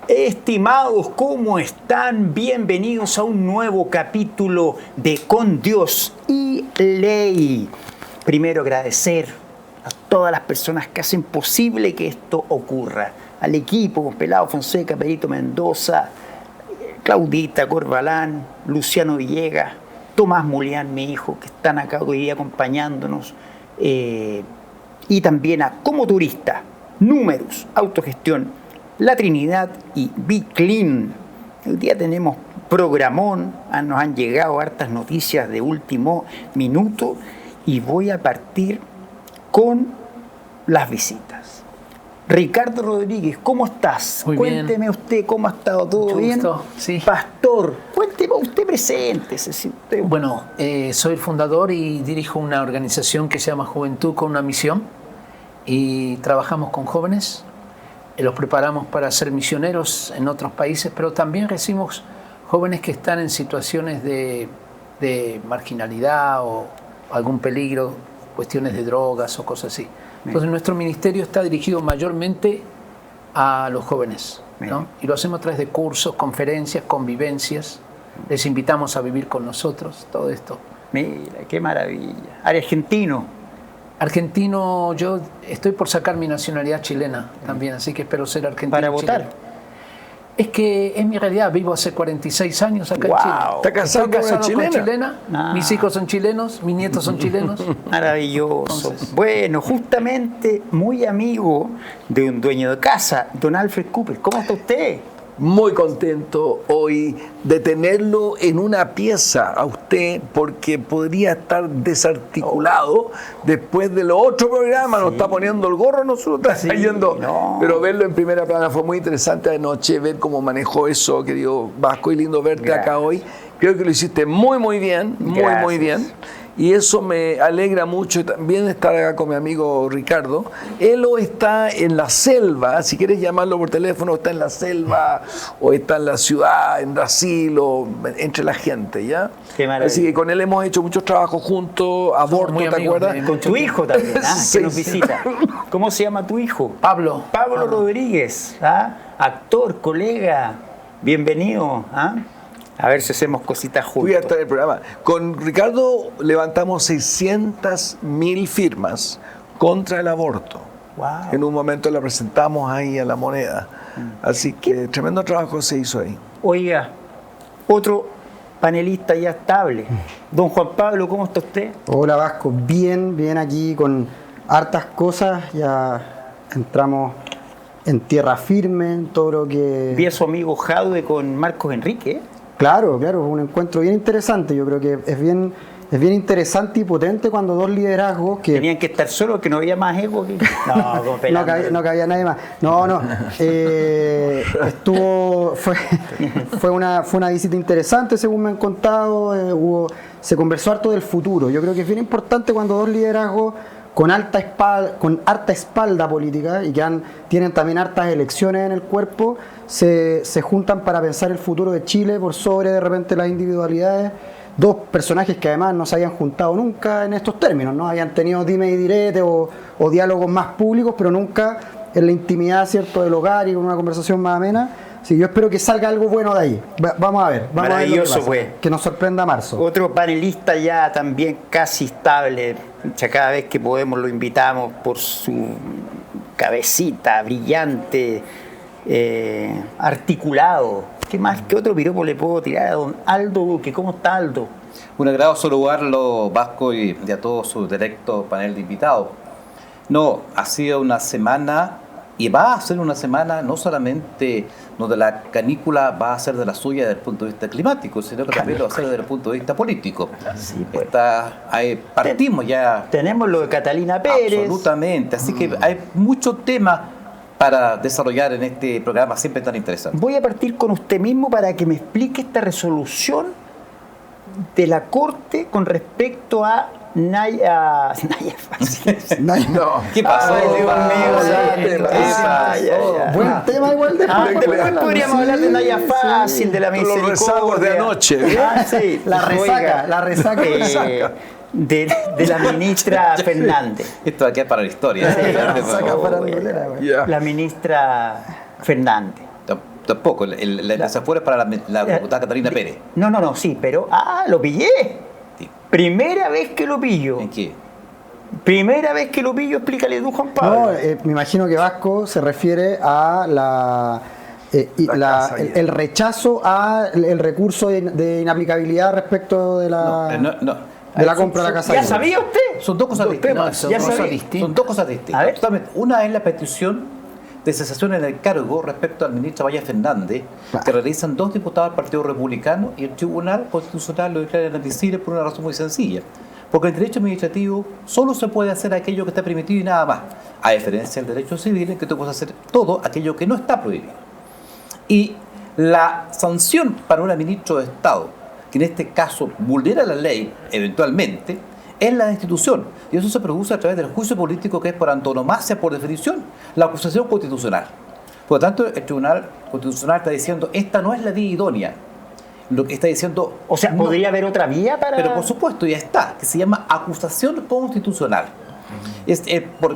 Estimados, ¿cómo están? Bienvenidos a un nuevo capítulo de Con Dios y Ley. Primero agradecer a todas las personas que hacen posible que esto ocurra. Al equipo, Pelado Fonseca, Perito Mendoza, Claudita Corbalán, Luciano Villegas, Tomás Mulián, mi hijo, que están acá hoy día acompañándonos. Y también a Como Turista, Números, Autogestión, La Trinidad y Biclean. Hoy día tenemos programón, nos han llegado hartas noticias de último minuto y voy a partir con las visitas. Ricardo Rodríguez, ¿cómo estás? Muy bien. Cuénteme usted cómo ha estado, ¿todo Mucho bien? gusto, sí. Pastor, cuénteme usted, preséntese. Bueno, soy el fundador y dirijo una organización que se llama Juventud con una Misión y trabajamos con jóvenes, los preparamos para ser misioneros en otros países, pero también recibimos jóvenes que están en situaciones de marginalidad o algún peligro, cuestiones de drogas o cosas así. Entonces nuestro ministerio está dirigido mayormente a los jóvenes, ¿no? Y lo hacemos a través de cursos, conferencias, convivencias. Les invitamos a vivir con nosotros, todo esto. Mira, qué maravilla. Argentino. Argentino, yo estoy por sacar mi nacionalidad chilena también, así que espero ser argentino. ¿Para votar? Chileno. Es que es mi realidad, vivo hace 46 años acá en Chile. ¿Está casado con una chilena? Mis hijos son chilenos, mis nietos son chilenos. Maravilloso. Entonces, bueno, justamente muy amigo de un dueño de casa, don Alfred Cooper. ¿Cómo está usted? Muy contento hoy de tenerlo en una pieza a usted, porque podría estar desarticulado después de los otros programas. Sí. Nos está poniendo el gorro, nosotros está yendo. No. Pero verlo en primera plana fue muy interesante anoche, ver cómo manejó eso, querido Vasco, y lindo verte acá hoy. Creo que lo hiciste muy bien, muy bien. Y eso me alegra mucho también estar acá con mi amigo Ricardo. Él o está en la selva, si quieres llamarlo por teléfono, está en la selva o está en la ciudad, en Brasil o entre la gente, ¿ya? Qué maravilla. Así que con él hemos hecho muchos trabajos juntos, aborto, ¿te acuerdas? Con tu hijo también, Sí, que nos visita. ¿Cómo se llama tu hijo? Pablo Rodríguez, actor, colega, bienvenido. A ver si hacemos cositas juntos. Voy a estar en el programa. Con Ricardo levantamos 600.000 firmas contra el aborto. Wow. En un momento la presentamos ahí a La Moneda. Así que tremendo trabajo se hizo ahí. Oiga, otro panelista ya estable. Don Juan Pablo, ¿cómo está usted? Hola Vasco, bien aquí con hartas cosas. Ya entramos en tierra firme, en todo lo que... Vi a su amigo Jadwe con Marcos Enrique. Claro, un encuentro bien interesante. Yo creo que es bien interesante y potente cuando dos liderazgos que... Tenían que estar solos, que no había más ego que... No cabía nadie más. Fue una visita interesante, según me han contado. Se conversó harto del futuro. Yo creo que es bien importante cuando dos liderazgos con harta espalda política y que tienen también hartas elecciones en el cuerpo, se juntan para pensar el futuro de Chile por sobre de repente las individualidades. Dos personajes que además no se habían juntado nunca en estos términos, ¿no? Habían tenido dime y direte o diálogos más públicos, pero nunca en la intimidad, ¿cierto?, del hogar y con una conversación más amena. Sí, yo espero que salga algo bueno de ahí. Vamos a ver. Maravilloso lo que pasa. Que nos sorprenda marzo. Otro panelista ya también casi estable. Cada vez que podemos lo invitamos por su cabecita brillante, articulado. ¿Qué más? ¿Qué otro piropo le puedo tirar a don Aldo Duque? ¿Cómo está Aldo? Un agrado saludarlo, Vasco, y a todo su directo panel de invitados. No, ha sido una semana... Y va a ser una semana no solamente donde la canícula va a ser de la suya desde el punto de vista climático, sino que también lo va a ser desde el punto de vista político. Sí, pues. Partimos ya. Tenemos lo de Catalina Pérez. Absolutamente. Así que hay mucho tema para desarrollar en este programa siempre tan interesante. Voy a partir con usted mismo para que me explique esta resolución de la Corte con respecto a Naya Fácil. No. ¿Qué pasó? Buen tema igual de después podríamos hablar de Naya Fácil, de la misericordia. Los rezagos de anoche. Sí. La resaca. De la ministra Fernández. Esto va a quedar para la historia. La ministra Fernández. Tampoco, la desafuero es para la diputada Catalina Pérez. No, sí, pero... lo pillé. Sí. Primera vez que lo pillo. ¿En qué? Primera vez que lo pillo, explícale tú, Juan Pablo. No, me imagino que Vasco se refiere a el rechazo al recurso de inaplicabilidad respecto de la compra de la casa. ¿Ya sabía usted? Son dos cosas distintas. Son dos cosas distintas. A ver. Totalmente. Una es la petición de cesación en el cargo respecto al ministro Valle Fernández, Claro. que realizan 2 diputados del Partido Republicano, y el Tribunal Constitucional lo declara inadmisible por una razón muy sencilla. Porque el derecho administrativo solo se puede hacer aquello que está permitido y nada más, a diferencia del derecho civil, en que tú puedes hacer todo aquello que no está prohibido. Y la sanción para un ministro de Estado, que en este caso vulnera la ley eventualmente, es la destitución. Y eso se produce a través del juicio político, que es por antonomasia, por definición, la acusación constitucional. Por lo tanto, el Tribunal Constitucional está diciendo, esta no es la vía idónea. Lo que está diciendo... O sea, no. ¿podría haber otra vía para...? Pero por supuesto, ya está, que se llama acusación constitucional.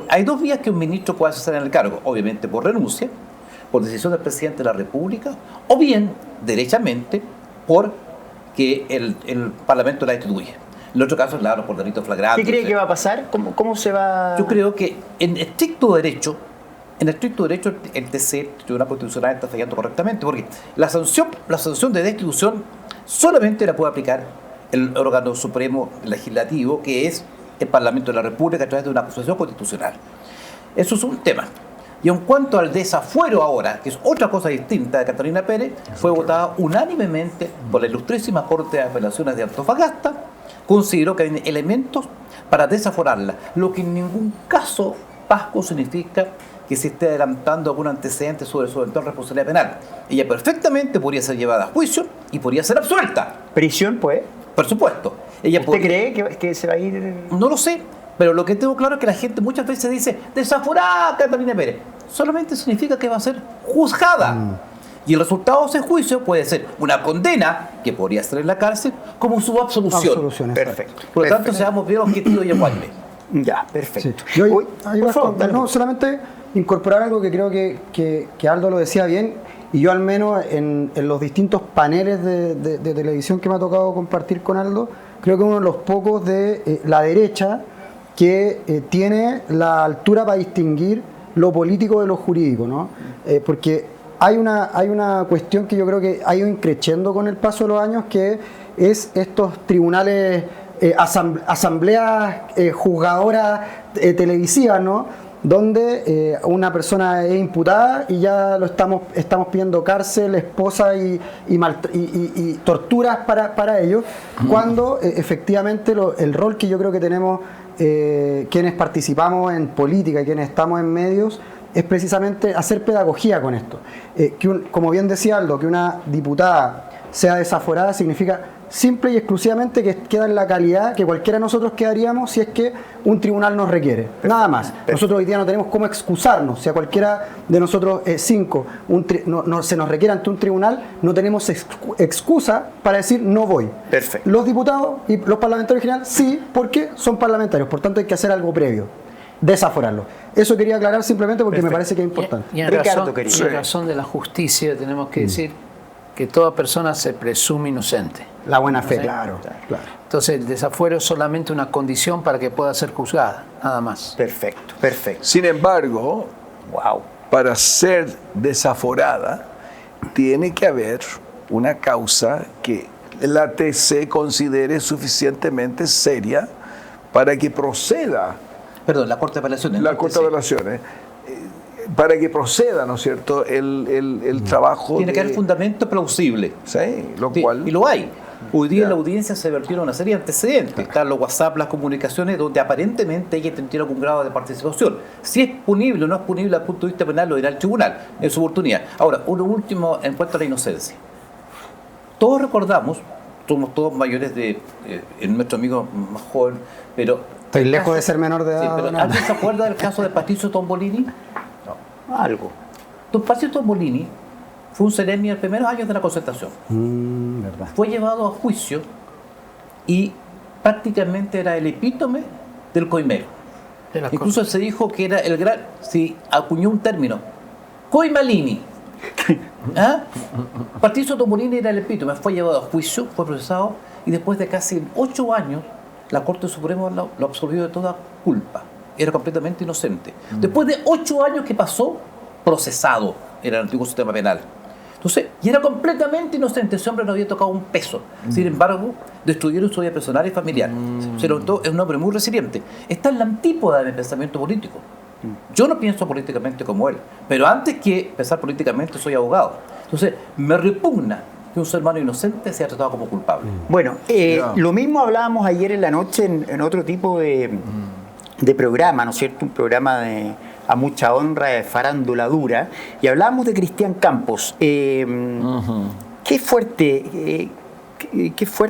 Hay 2 vías que un ministro puede cesar en el cargo, obviamente por renuncia, por decisión del presidente de la República, o bien, derechamente, por que el Parlamento la destituye. En el otro caso, claro, por delito flagrante. ¿Qué cree que va a pasar? ¿Cómo se va...? Yo creo que en estricto derecho, el TC, el Tribunal Constitucional, está fallando correctamente, porque la sanción de destitución solamente la puede aplicar el órgano supremo legislativo, que es el Parlamento de la República, a través de una acusación constitucional. Eso es un tema. Y en cuanto al desafuero ahora, que es otra cosa distinta de Catalina Pérez, fue votada unánimemente por la Ilustrísima Corte de Apelaciones de Antofagasta. Consideró que hay elementos para desaforarla, lo que en ningún caso, Vasco, significa que se esté adelantando algún antecedente sobre su eventual responsabilidad penal. Ella perfectamente podría ser llevada a juicio y podría ser absuelta. ¿Prisión, pues? Por supuesto. ¿Usted cree que se va a ir...? No lo sé, pero lo que tengo claro es que la gente muchas veces dice, desaforada Catalina Pérez. Solamente significa que va a ser juzgada. Y el resultado de ese juicio puede ser una condena, que podría estar en la cárcel, como su absolución. Perfecto. Por lo tanto, seamos bien objetivos y iguales. Ya, perfecto. Sí. Yo, ahí por vas favor, dale. no, solamente incorporar algo que creo que Aldo lo decía bien, y yo al menos en los distintos paneles de televisión que me ha tocado compartir con Aldo, creo que uno de los pocos de la derecha que tiene la altura para distinguir lo político de lo jurídico, ¿no? Porque hay una cuestión que yo creo que ha ido increciendo con el paso de los años, que es estos tribunales, asambleas juzgadoras televisivas, ¿no? Donde una persona es imputada y ya lo estamos pidiendo cárcel, esposa y torturas para ellos, cuando efectivamente el rol que yo creo que tenemos quienes participamos en política y quienes estamos en medios es precisamente hacer pedagogía con esto. Como bien decía Aldo, que una diputada sea desaforada significa simple y exclusivamente que queda en la calidad que cualquiera de nosotros quedaríamos si es que un tribunal nos requiere. Perfecto. Nada más. Perfecto. Nosotros hoy día no tenemos cómo excusarnos. Si a cualquiera de nosotros 5 se nos requiere ante un tribunal, no tenemos excusa para decir no voy. Perfecto. Los diputados y los parlamentarios en general sí, porque son parlamentarios. Por tanto hay que hacer algo previo. Desaforarlo. Eso quería aclarar simplemente porque me parece que es importante. Y en razón de la justicia tenemos que decir que toda persona se presume inocente. La buena fe, claro. Entonces el desafuero es solamente una condición para que pueda ser juzgada, nada más. Perfecto. Sin embargo, para ser desaforada tiene que haber una causa que la TC considere suficientemente seria para que proceda. Perdón, la Corte de Apelaciones. La Corte de Apelaciones. Para que proceda, ¿no es cierto?, el trabajo. Tiene que haber fundamento plausible. Sí, lo cual. Y lo hay. Hoy día en la audiencia se vertieron una serie de antecedentes. Están los WhatsApp, las comunicaciones, donde aparentemente ella tiene algún grado de participación. Si es punible o no es punible desde el punto de vista penal, lo dirá el tribunal en su oportunidad. Ahora, uno último en cuanto a la inocencia. Todos recordamos, somos todos mayores de nuestro amigo más joven, pero. Estoy lejos de ser menor de edad. Sí, pero ¿alguien se acuerda del caso de Patricio Tombolini? Algo. Don Patricio Tombolini fue un seremi en los primeros años de la Concertación. ¿Verdad? Fue llevado a juicio y prácticamente era el epítome del coimero. Incluso se dijo que era el gran, acuñó un término, coimalini, ¿Ah? Martín Sotomonini era el epítome, fue llevado a juicio, fue procesado y después de casi 8 años la Corte Suprema lo absolvió de toda culpa. Era completamente inocente. Después de 8 años que pasó procesado en el antiguo sistema penal. Entonces, y era completamente inocente, ese hombre no había tocado un peso. Sin embargo, destruyeron su vida personal y familiar. Se lo notó, es un hombre muy resiliente. Está en la antípoda de mi pensamiento político. Yo no pienso políticamente como él, pero antes que pensar políticamente soy abogado. Entonces, me repugna que un ser humano inocente sea tratado como culpable. Bueno, lo mismo hablábamos ayer en la noche en otro tipo de programa, ¿no es cierto? Un programa a mucha honra de farándula dura, y hablábamos de Cristian Campos. Qué fuerte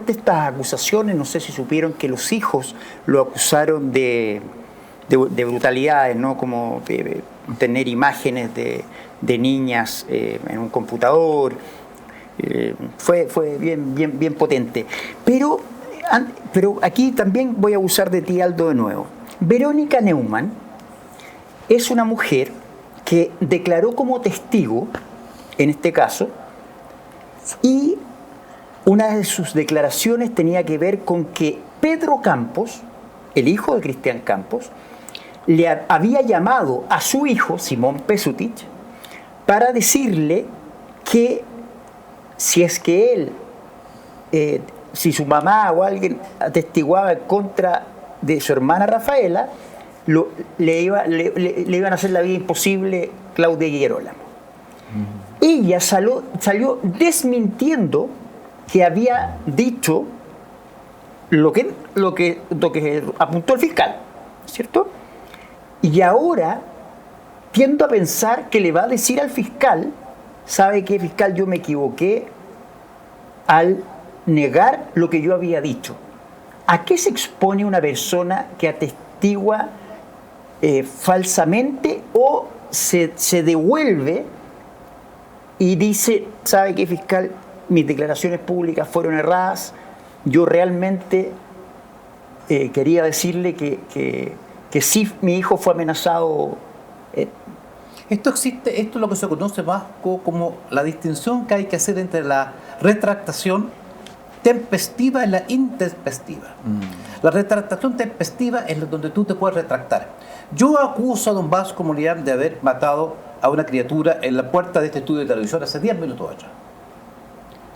estas acusaciones. No sé si supieron que los hijos lo acusaron de brutalidades, ¿no? Como tener imágenes de niñas en un computador. Fue bien potente. Pero aquí también voy a abusar de ti, Aldo, de nuevo. Verónica Neumann es una mujer que declaró como testigo, en este caso, y una de sus declaraciones tenía que ver con que Pedro Campos, el hijo de Cristian Campos, le había llamado a su hijo, Simón Pesutich, para decirle que si es que él, si su mamá o alguien atestiguaba en contra de su hermana Rafaela, le iban a hacer la vida imposible Claudia Girolamo. Ella salió desmintiendo que había dicho lo que apuntó el fiscal, ¿cierto? Y ahora tiendo a pensar que le va a decir al fiscal: ¿sabe qué, fiscal? Yo me equivoqué al negar lo que yo había dicho. ¿A qué se expone una persona que atestigua falsamente o se devuelve y dice: ¿sabe qué, fiscal? Mis declaraciones públicas fueron erradas. Yo realmente quería decirle que sí, mi hijo fue amenazado. Esto es lo que se conoce más como la distinción que hay que hacer entre la retractación tempestiva y la intempestiva. La retractación tempestiva es donde tú te puedes retractar. Yo acuso a don Vasco Molián de haber matado a una criatura en la puerta de este estudio de televisión hace 10 minutos atrás.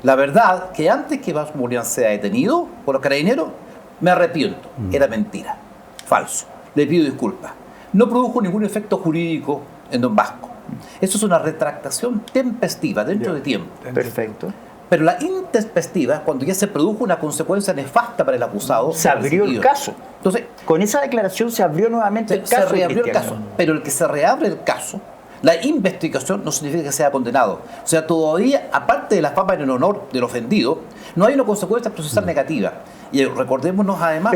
La verdad que antes que Vasco Molián sea detenido por los carabineros, me arrepiento. Era mentira. Falso. Le pido disculpas. No produjo ningún efecto jurídico en don Vasco. Eso es una retractación tempestiva dentro de tiempo. Perfecto. Pero la intempestiva, cuando ya se produjo una consecuencia nefasta para el acusado, se abrió el caso. Entonces, con esa declaración se abrió nuevamente el caso. Se reabrió el caso. Pero el que se reabre el caso, la investigación, no significa que sea condenado. O sea, todavía, aparte de la fama en el honor del ofendido, no hay una consecuencia procesal negativa. Y recordémonos además...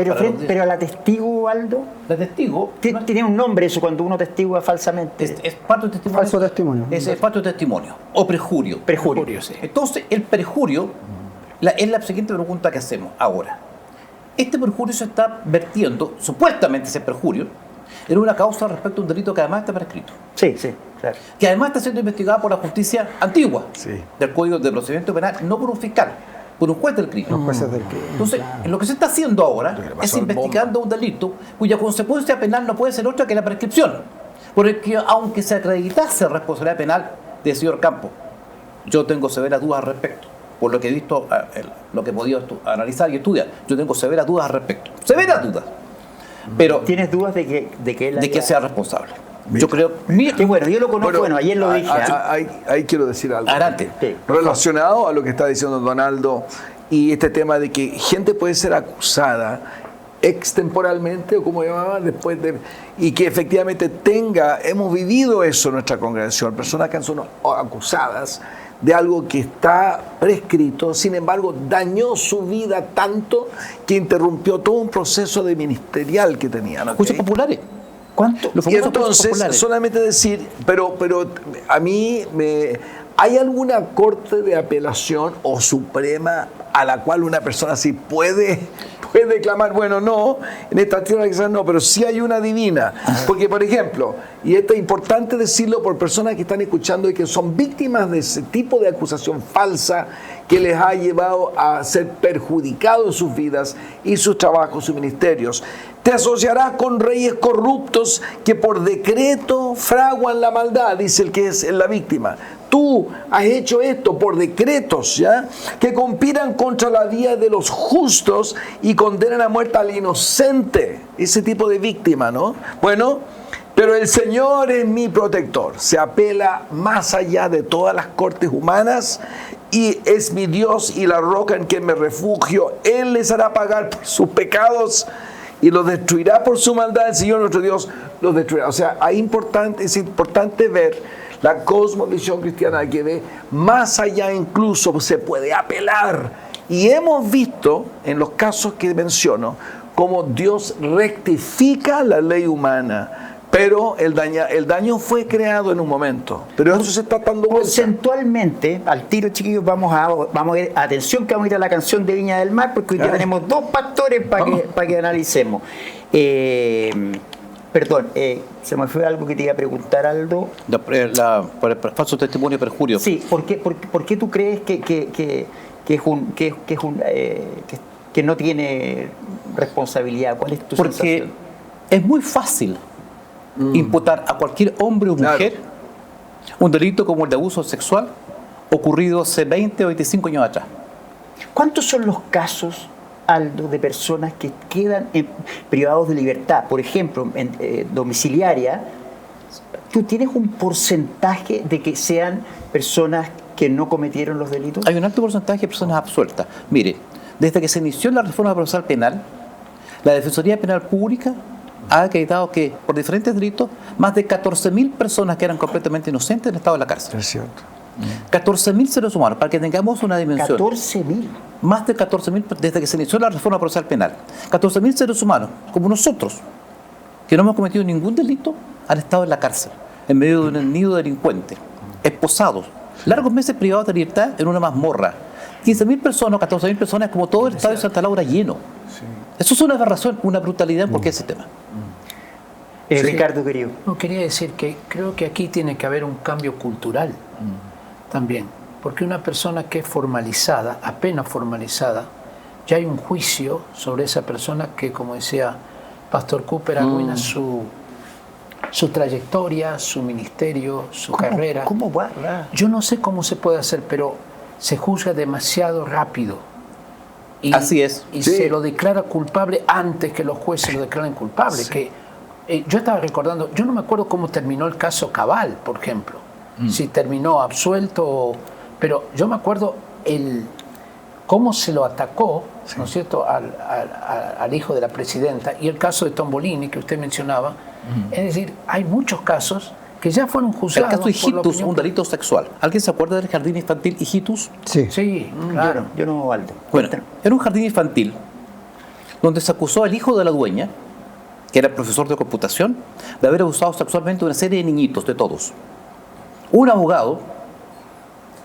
Pero a la testigo, Aldo... La testigo... Tiene un nombre eso cuando uno testigua falsamente. Es parte de testimonio. Falso testimonio. Es parte de testimonio. O perjurio. Perjurio, sí. Entonces, el perjurio es la siguiente pregunta que hacemos ahora. Este perjurio se está vertiendo, supuestamente ese perjurio, en una causa respecto a un delito que además está prescrito. Sí, claro. Que además está siendo investigada por la justicia antigua Sí. del Código de Procedimiento Penal, no por un fiscal, por un juez del crimen. Los jueces del crimen. Entonces, lo que se está haciendo ahora es investigando un delito cuya consecuencia penal no puede ser otra que la prescripción. Porque aunque se acreditase responsabilidad penal del señor Campos, yo tengo severas dudas al respecto. Por lo que he visto, lo que he podido analizar y estudiar, yo tengo severas dudas al respecto. Severas dudas. Pero ¿tienes dudas de que él de que sea responsable? Yo creo... Que bueno, yo lo conozco, bueno, ayer lo dije. Ahí quiero decir algo. Adelante. Sí. Relacionado a lo que está diciendo Donaldo y este tema de que gente puede ser acusada extemporalmente, o como llamaba, después de... Y que efectivamente hemos vivido eso en nuestra congregación, personas que han sido acusadas de algo que está prescrito, sin embargo dañó su vida tanto que interrumpió todo un proceso de ministerial que tenían. Los juicios populares. ¿Cuánto? Y entonces, solamente decir, pero a mí ¿hay alguna corte de apelación o suprema a la cual una persona así puede puede clamar, bueno, no, en esta tierra quizás no, pero sí hay una divina. Porque, por ejemplo, y esto es importante decirlo por personas que están escuchando y que son víctimas de ese tipo de acusación falsa que les ha llevado a ser perjudicados en sus vidas y sus trabajos, sus ministerios. Te asociarás con reyes corruptos que por decreto fraguan la maldad, dice el que es la víctima. Tú has hecho esto por decretos, ¿ya? Que conspiran contra la vida de los justos y condenan a muerte al inocente. Ese tipo de víctima, ¿no? Bueno, pero el Señor es mi protector. Se apela más allá de todas las cortes humanas y es mi Dios y la roca en quien me refugio. Él les hará pagar por sus pecados y los destruirá por su maldad. El Señor nuestro Dios los destruirá. O sea, es importante ver la cosmovisión cristiana que ve más allá, incluso se puede apelar. Y hemos visto en los casos que menciono cómo Dios rectifica la ley humana. Pero el daño fue creado en un momento. Pero eso se está dando vuelta. Porcentualmente, al tiro, chiquillos, vamos a ver, atención que vamos a ir a la canción de Viña del Mar, porque hoy día tenemos dos pastores para que analicemos. Perdón, se me fue algo que te iba a preguntar, Aldo. Por el falso testimonio y perjurio. Sí, ¿por qué tú crees que no tiene responsabilidad? ¿Cuál es tu sensación? Es muy fácil imputar a cualquier hombre o mujer un delito como el de abuso sexual ocurrido hace 20 o 25 años atrás. ¿Cuántos son los casos, Aldo, de personas que quedan privados de libertad? Por ejemplo, en domiciliaria, ¿tú tienes un porcentaje de que sean personas que no cometieron los delitos? Hay un alto porcentaje de personas absueltas. Mire, desde que se inició la reforma procesal penal, la Defensoría Penal Pública ha acreditado que por diferentes delitos más de 14.000 personas que eran completamente inocentes han estado en la cárcel. Es cierto. 14.000 seres humanos, para que tengamos una dimensión. 14.000. Más de 14.000 desde que se inició la reforma procesal penal. 14.000 seres humanos, como nosotros, que no hemos cometido ningún delito, han estado en la cárcel, en medio de un nido de delincuentes, esposados, largos meses privados de libertad en una mazmorra. 15.000 personas, 14.000 personas, como todo el estadio de Santa Laura lleno. Sí. Eso es una aberración, una brutalidad porque ese tema. Ricardo, querido. No, quería decir que creo que aquí tiene que haber un cambio cultural también, porque una persona que es formalizada, apenas formalizada, ya hay un juicio sobre esa persona que, como decía Pastor Cooper, arruina su trayectoria, su ministerio, su carrera. ¿Cómo va? Yo no sé cómo se puede hacer, pero se juzga demasiado rápido. Así es. Y se lo declara culpable antes que los jueces lo declaren culpable. Sí. Yo estaba recordando, yo no me acuerdo cómo terminó el caso Cabal, por ejemplo. Si terminó absuelto, pero yo me acuerdo cómo se lo atacó, ¿no es cierto?, al hijo de la presidenta, y el caso de Tombolini que usted mencionaba. Es decir, hay muchos casos que ya fueron juzgados. El caso de Hijitus, un delito sexual. ¿Alguien se acuerda del jardín infantil Hijitus? Sí, claro. Yo no, Aldo. Bueno, era un jardín infantil donde se acusó al hijo de la dueña, que era el profesor de computación, de haber abusado sexualmente de una serie de niñitos, de todos. Un abogado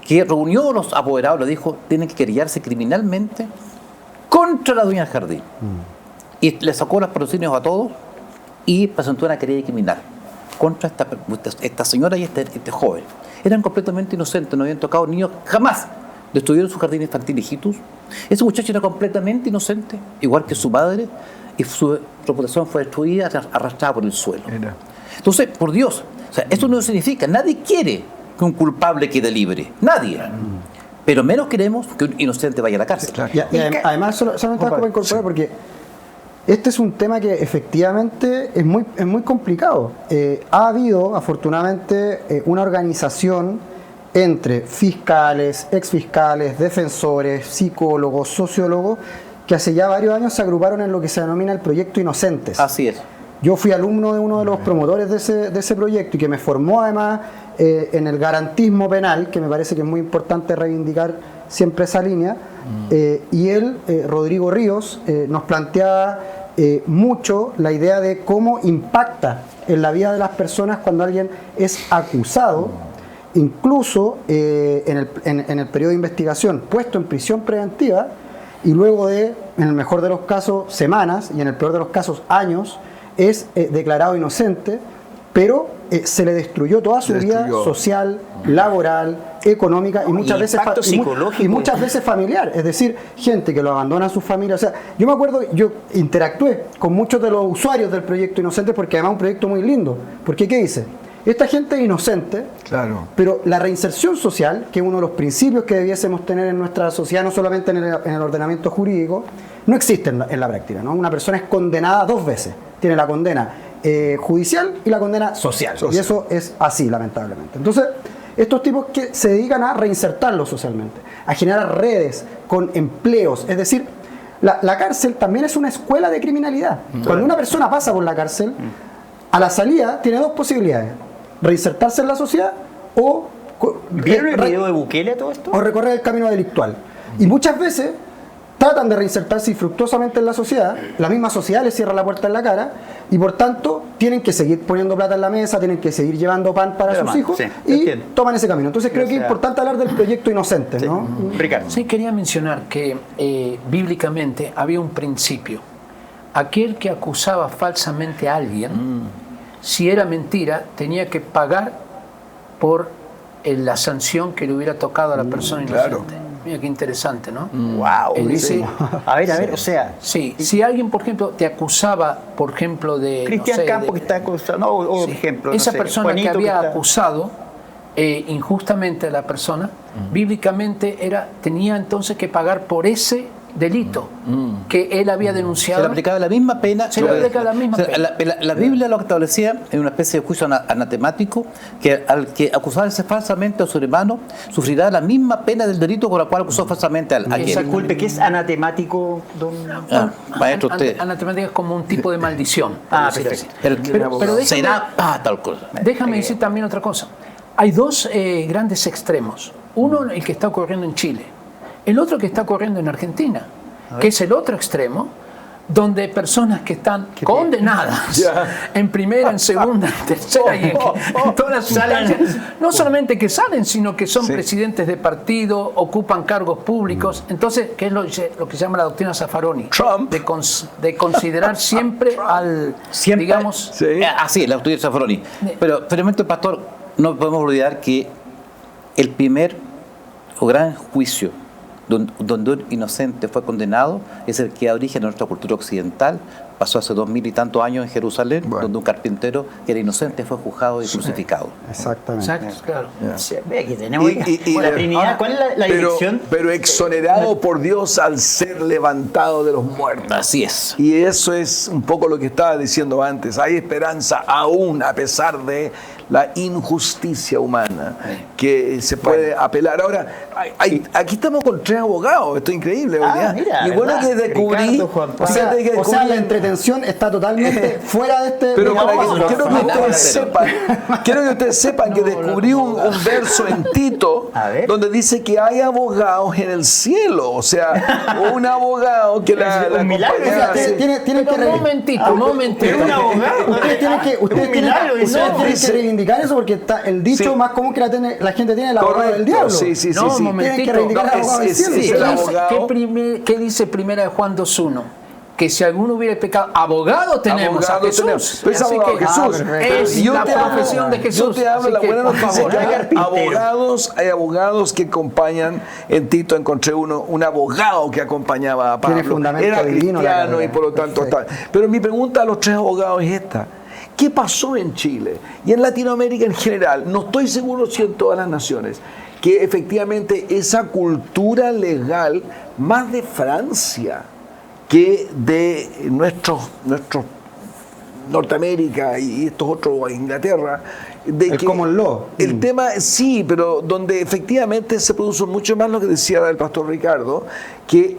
que reunió a los apoderados le dijo: tienen que querellarse criminalmente contra la dueña del jardín. Y le sacó los patrocinios a todos y presentó una querella criminal contra esta señora y este joven. Eran completamente inocentes, no habían tocado niños jamás. Destruyeron su jardín infantil Hijitus. Ese muchacho era completamente inocente, igual que su madre, y su reputación fue destruida, arrastrada por el suelo. Entonces, por Dios, o sea, esto no significa, nadie quiere que un culpable quede libre, nadie. Pero menos queremos que un inocente vaya a la cárcel. Y además, solamente para incorporar, porque este es un tema que efectivamente es muy complicado. Ha habido, afortunadamente, una organización entre fiscales, exfiscales, defensores, psicólogos, sociólogos, que hace ya varios años se agruparon en lo que se denomina el Proyecto Inocentes. Así es. Yo fui alumno de uno de los promotores de ese proyecto y que me formó además en el garantismo penal, que me parece que es muy importante reivindicar siempre esa línea. Y él, Rodrigo Ríos, nos planteaba mucho la idea de cómo impacta en la vida de las personas cuando alguien es acusado, incluso en el periodo de investigación, puesto en prisión preventiva, y luego de, en el mejor de los casos, semanas y en el peor de los casos, años, es declarado inocente, pero se le destruyó toda su vida social, laboral, económica y muchas veces psicológico y muchas veces familiar. Es decir, gente que lo abandona a su familia. O sea, yo me acuerdo, yo interactué con muchos de los usuarios del proyecto Inocente porque además es un proyecto muy lindo. Porque ¿qué dice? Esta gente es inocente, Claro. pero la reinserción social, que es uno de los principios que debiésemos tener en nuestra sociedad, no solamente en el ordenamiento jurídico, no existe en la práctica, ¿no? Una persona es condenada 2 veces. Tiene la condena judicial y la condena social. Y eso es así, lamentablemente. Entonces, estos tipos que se dedican a reinsertarlos socialmente, a generar redes con empleos, es decir, la cárcel también es una escuela de criminalidad. Cuando una persona pasa por la cárcel, a la salida tiene 2 posibilidades: reinsertarse en la sociedad o ¿Vieron el video de Bukele a todo esto? o recorrer el camino delictual. Y muchas veces tratan de reinsertarse infructuosamente en la sociedad, la misma sociedad les cierra la puerta en la cara y por tanto tienen que seguir poniendo plata en la mesa, tienen que seguir llevando pan para sus hijos y toman ese camino. Entonces creo que es importante hablar del proyecto Inocente, ¿no? Ricardo. Sí, quería mencionar que bíblicamente había un principio. Aquel que acusaba falsamente a alguien, si era mentira, tenía que pagar por la sanción que le hubiera tocado a la persona inocente. Mira qué interesante, ¿no? Wow. Él dice, a ver, o sea. sí, si alguien, por ejemplo, te acusaba, por ejemplo, de Cristian no sé, Campos que está acusado, no, o sí, ejemplo. esa no sé, persona Juanito que había está- acusado injustamente a la persona, bíblicamente tenía entonces que pagar por ese delito que él había denunciado. Se le aplicaba la misma pena. Se le aplica la misma pena. La Biblia lo establecía en una especie de juicio anatemático, que al que acusarse falsamente a su hermano sufrirá la misma pena del delito con el cual acusó falsamente a aquel. Disculpe, ¿qué es anatemático, don? Maestro, usted. Anatemática es como un tipo de maldición. por Ah, decir perfecto. así. Pero déjame- será tal cosa. Déjame decir también otra cosa. Hay 2 grandes extremos. Uno, el que está ocurriendo en Chile. El otro que está ocurriendo en Argentina, que es el otro extremo, donde personas que están condenadas en primera, en segunda, en tercera y en todas las instancias, no solamente que salen, sino que son presidentes de partido, ocupan cargos públicos. Entonces, ¿qué es lo que se llama la doctrina Zaffaroni? Trump. De considerar siempre al, Siempre, digamos, así, la autoridad de Zaffaroni. Pero, finalmente, pastor, no podemos olvidar que el primer o gran juicio donde un inocente fue condenado es el que da origen a nuestra cultura occidental. Pasó hace 2000 y tantos años en Jerusalén, donde un carpintero que era inocente fue juzgado y crucificado. Exactamente. exacto, claro. Ve que tenemos la Trinidad. ¿Cuál es la dirección? Pero exonerado por Dios al ser levantado de los muertos. Así es. Y eso es un poco lo que estaba diciendo antes. Hay esperanza aún a pesar de la injusticia humana que se puede apelar. Ahora, aquí estamos con 3 abogados. Esto es increíble. ¿verdad? Mira, y bueno ¿verdad? que descubrí... Ricardo, Juan Pablo. O sea, la entretención está totalmente fuera de este... Pero de- quiero que ustedes sepan que descubrí un verso en Tito A ver. donde dice que hay abogados en el cielo. O sea, un abogado que la un milagro, O sea, compañía... tienen que Un momentito, un momentito. un abogado. Ustedes tienen que, Un milagro, eso. tienen que reivindicar eso porque está el dicho Sí. más común que la gente tiene, el abogado del diablo. Sí, sí, sí. No, sí. un momentito. Tienen que reivindicar al abogado del cielo. es el abogado. ¿Qué dice primera de Juan 2.1? Que si alguno hubiera pecado, abogado tenemos Abogado a Jesús. tenemos. Pero es Así abogado que Jesús. es Yo la te hablo- profesión de Jesús. Yo te hablo Así la que, buena por noticia favor, que hay carpintero. abogados que acompañan. En Tito encontré un abogado que acompañaba a Pablo. Tiene fundamento Era divino la cristiano carrera. y por lo tanto está. Pero mi pregunta a los 3 abogados es esta. ¿Qué pasó en Chile y en Latinoamérica en general? No estoy seguro si en todas las naciones, que efectivamente esa cultura legal más de Francia que de nuestros Norteamérica y estos otros Inglaterra, de El que common law. el tema sí, pero donde efectivamente se produce mucho más lo que decía el pastor Ricardo, que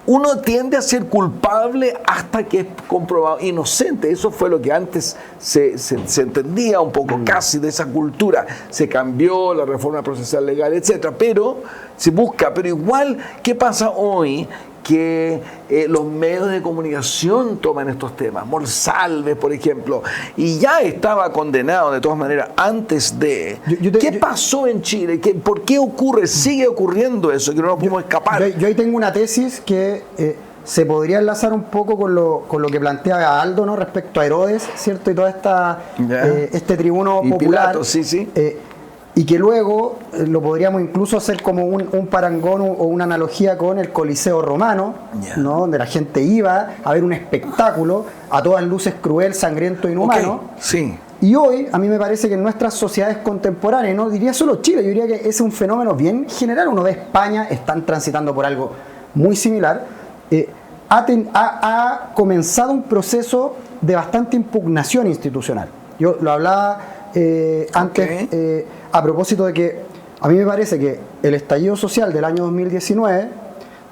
uno tiende a ser culpable hasta que es comprobado inocente. Eso fue lo que antes se entendía un poco casi de esa cultura. Se cambió la reforma procesal legal, etcétera, pero se busca. Pero igual, ¿qué pasa hoy? que los medios de comunicación toman estos temas. Monsalve, por ejemplo, y ya estaba condenado de todas maneras antes de... ¿Qué pasó en Chile? ¿Por qué ocurre? ¿Sigue ocurriendo eso? Que no nos podemos escapar. Yo ahí tengo una tesis que se podría enlazar un poco con lo que planteaba Aldo, ¿no? Respecto a Herodes, ¿cierto? Y toda este tribuno y popular. Pilato, sí. Y que luego lo podríamos incluso hacer como un parangón o una analogía con el Coliseo romano, ¿no? Donde la gente iba a ver un espectáculo a todas luces cruel, sangriento, inhumano. Okay. Sí. Y hoy, a mí me parece que en nuestras sociedades contemporáneas, no diría solo Chile, yo diría que es un fenómeno bien general. Uno ve España, están transitando por algo muy similar. Ha comenzado un proceso de bastante impugnación institucional. Yo lo hablaba antes a propósito de que a mí me parece que el estallido social del año 2019,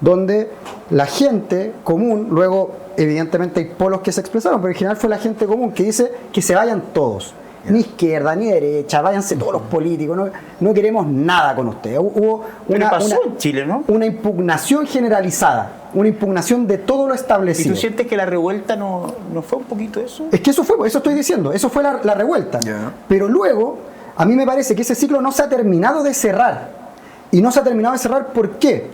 donde la gente común, luego evidentemente hay polos que se expresaron, pero en general fue la gente común que dice que se vayan todos, ni izquierda ni derecha, váyanse todos los políticos, no queremos nada con ustedes. Hubo en Chile, ¿no? Una impugnación generalizada, una impugnación de todo lo establecido. ¿Y tú sientes que la revuelta no fue un poquito eso? Es que eso estoy diciendo, eso fue la revuelta. Yeah. Pero luego, a mí me parece que ese ciclo no se ha terminado de cerrar. Y no se ha terminado de cerrar, ¿por qué?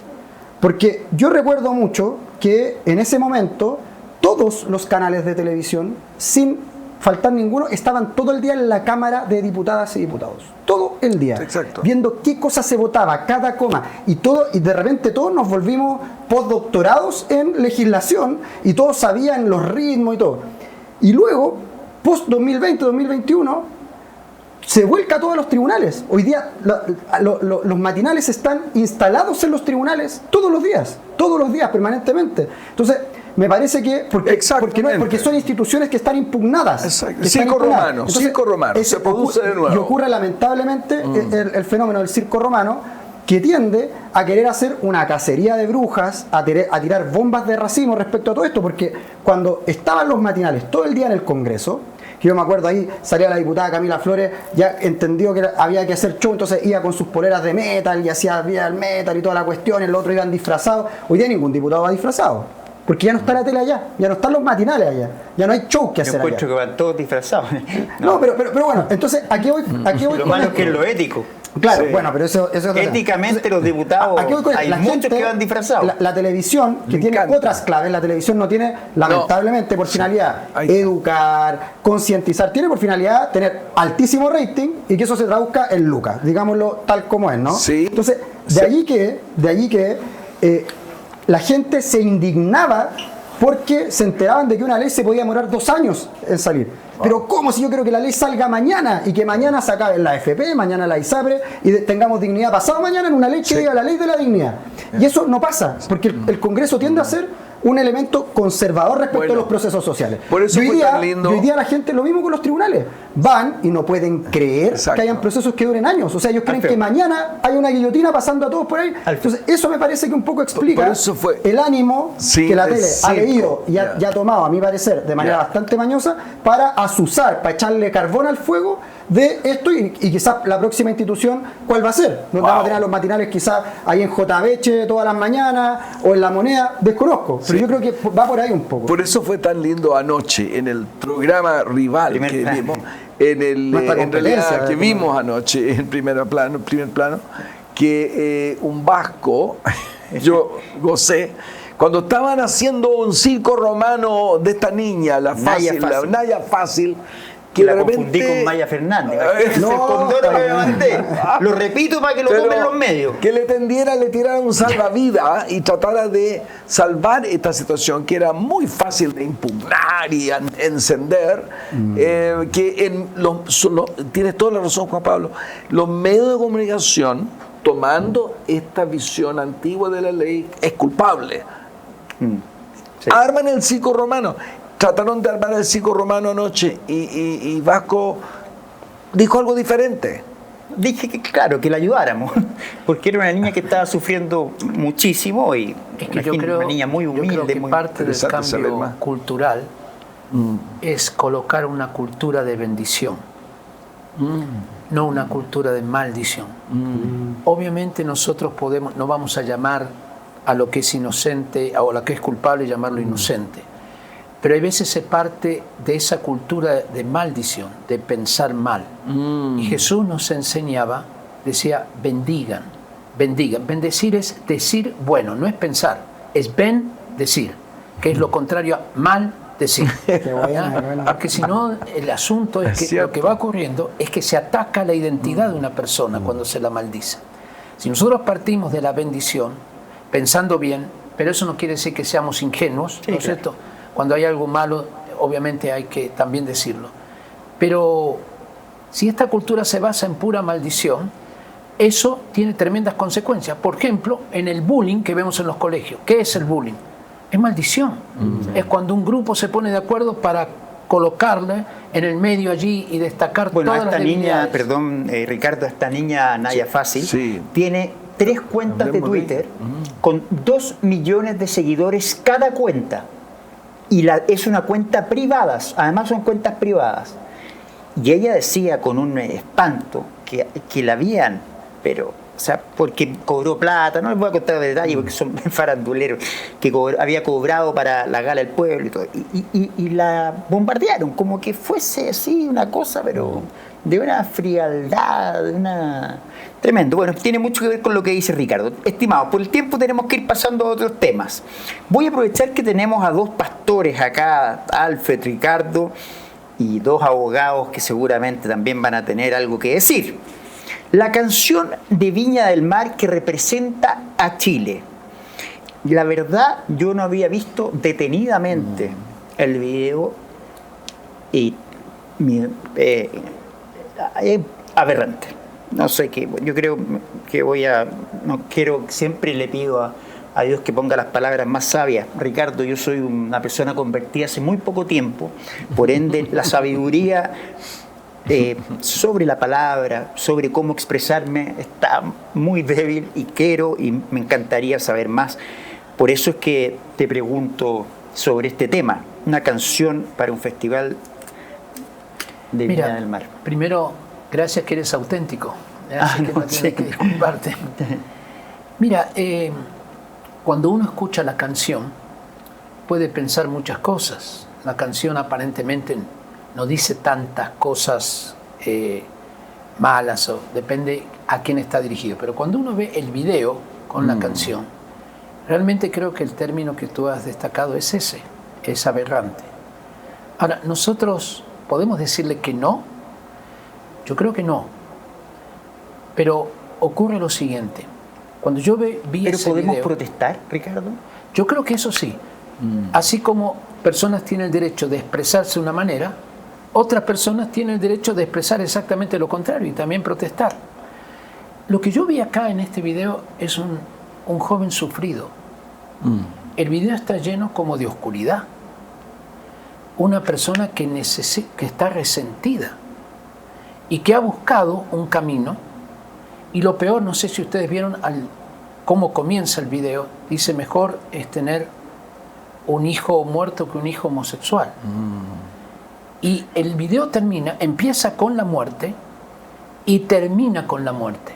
Porque yo recuerdo mucho que en ese momento todos los canales de televisión, sin faltar ninguno, estaban todo el día en la Cámara de Diputadas y Diputados. Todo el día. Exacto. Viendo qué cosa se votaba, cada coma. Y de repente todos nos volvimos postdoctorados en legislación y todos sabían los ritmos y todo. Y luego, post 2020, 2021, se vuelca a todos los tribunales. Hoy día los matinales están instalados en los tribunales todos los días, permanentemente. Entonces, me parece que porque son instituciones que están impugnadas. Exacto. Circo romano, se produce de nuevo. Y ocurre lamentablemente el fenómeno del circo romano, que tiende a querer hacer una cacería de brujas, a tirar bombas de racimo respecto a todo esto, porque cuando estaban los matinales todo el día en el Congreso, que yo me acuerdo ahí salía la diputada Camila Flores, ya entendió que había que hacer show, entonces iba con sus poleras de metal y hacía vida del metal y toda la cuestión, el otro iban disfrazados. Hoy día ningún diputado va disfrazado, porque ya no está la tele allá, ya no están los matinales allá, ya no hay show que hacer allá. Yo encuentro que van todos disfrazados. No, pero bueno, entonces aquí voy lo malo es que es lo ético. Claro, sí. Bueno, pero eso es éticamente los diputados, hay muchos que van disfrazados. La televisión, que tiene otras claves, la televisión no tiene, lamentablemente, por finalidad educar, concientizar, tiene por finalidad tener altísimo rating y que eso se traduzca en lucas, digámoslo tal como es, ¿no? Sí. Entonces, de allí que la gente se indignaba porque se enteraban de que una ley se podía demorar 2 años en salir. Pero ¿cómo si yo quiero que la ley salga mañana y que mañana se acabe la AFP, mañana la ISAPRE y tengamos dignidad pasado mañana en una ley que diga la ley de la dignidad? Y eso no pasa, porque el Congreso tiende a ser un elemento conservador respecto a los procesos sociales. Por eso hoy día la gente, lo mismo con los tribunales, van y no pueden creer que hayan procesos que duren años. O sea, ellos creen que mañana hay una guillotina pasando a todos por ahí. Entonces, eso me parece que un poco explica el ánimo que la tele ha leído y ha tomado, a mi parecer, de manera bastante mañosa, para azuzar, para echarle carbón al fuego de esto y quizás la próxima institución, ¿cuál va a ser? ¿No vamos a tener los matinales quizás ahí en JBH todas las mañanas o en La Moneda? Desconozco, pero yo creo que va por ahí un poco. Por eso fue tan lindo anoche en el programa rival que vimos, en realidad que vimos anoche en primer plano, que un vasco, yo gocé, cuando estaban haciendo un circo romano de esta niña, la Naya Fácil, que la confundí con Maya Fernández. Lo repito para que lo tomen los medios. Que le tirara un salvavidas y tratara de salvar esta situación que era muy fácil de impugnar y encender. Tienes toda la razón, Juan Pablo. Los medios de comunicación, tomando esta visión antigua de la ley, es culpable. Sí. Arman el circo romano. Trataron de armar el circo romano anoche y Vasco dijo algo diferente. Dije que claro, que la ayudáramos, porque era una niña que estaba sufriendo muchísimo y es que yo creo, una niña muy humilde. Yo creo que parte del cambio cultural es colocar una cultura de bendición, no una cultura de maldición. Obviamente nosotros no vamos a llamar a lo que es inocente o a lo que es culpable y llamarlo inocente. Pero hay veces se parte de esa cultura de maldición, de pensar mal. Y Jesús nos enseñaba, decía, bendigan, bendigan. Bendecir es decir bueno, no es pensar, es bendecir, que es lo contrario a maldecir. Porque si no, el asunto es que lo que va ocurriendo es que se ataca la identidad de una persona cuando se la maldice. Si nosotros partimos de la bendición, pensando bien, pero eso no quiere decir que seamos ingenuos, ¿no es cierto? Cuando hay algo malo, obviamente hay que también decirlo. Pero si esta cultura se basa en pura maldición, eso tiene tremendas consecuencias. Por ejemplo, en el bullying que vemos en los colegios. ¿Qué es el bullying? Es maldición. Es cuando un grupo se pone de acuerdo para colocarle en el medio allí y destacar todas las debilidades. Perdón, Ricardo, esta niña Naya Fácil tiene 3 cuentas de Twitter con 2 millones de seguidores cada cuenta. Y es una cuenta privada, además son cuentas privadas. Y ella decía con un espanto que la habían, pero, o sea, porque cobró plata, no les voy a contar de detalle porque son faranduleros, que había cobrado para la gala del pueblo y todo. Y la bombardearon, como que fuese así una cosa, pero de una frialdad, de una... Tremendo. Bueno, tiene mucho que ver con lo que dice Ricardo. Estimados, por el tiempo tenemos que ir pasando a otros temas. Voy a aprovechar que tenemos a 2 pastores acá, Alfred, Ricardo, y 2 abogados que seguramente también van a tener algo que decir. La canción de Viña del Mar que representa a Chile. La verdad, yo no había visto detenidamente el video y aberrante. No sé qué, yo creo que siempre le pido a Dios que ponga las palabras más sabias. Ricardo, yo soy una persona convertida hace muy poco tiempo, por ende la sabiduría sobre la palabra, sobre cómo expresarme, está muy débil y me encantaría saber más. Por eso es que te pregunto sobre este tema, una canción para un festival de Viña del Mar. Primero, gracias que eres auténtico, así que no tienes que disculparte. Mira, cuando uno escucha la canción, puede pensar muchas cosas. La canción aparentemente no dice tantas cosas malas, o depende a quién está dirigido. Pero cuando uno ve el video con la canción, realmente creo que el término que tú has destacado es ese, es aberrante. Ahora, ¿nosotros podemos decirle que no? Yo creo que no. Pero ocurre lo siguiente. Cuando yo vi ¿Pero ese podemos video, protestar, Ricardo? yo creo que eso sí. Así como personas tienen el derecho de expresarse de una manera, otras personas tienen el derecho de expresar exactamente lo contrario y también protestar. Lo que yo vi acá en este video es un joven sufrido. El video está lleno como de oscuridad. Una persona que está resentida y que ha buscado un camino. Y lo peor, no sé si ustedes vieron cómo comienza el video, dice mejor es tener un hijo muerto que un hijo homosexual. Y el video empieza con la muerte y termina con la muerte.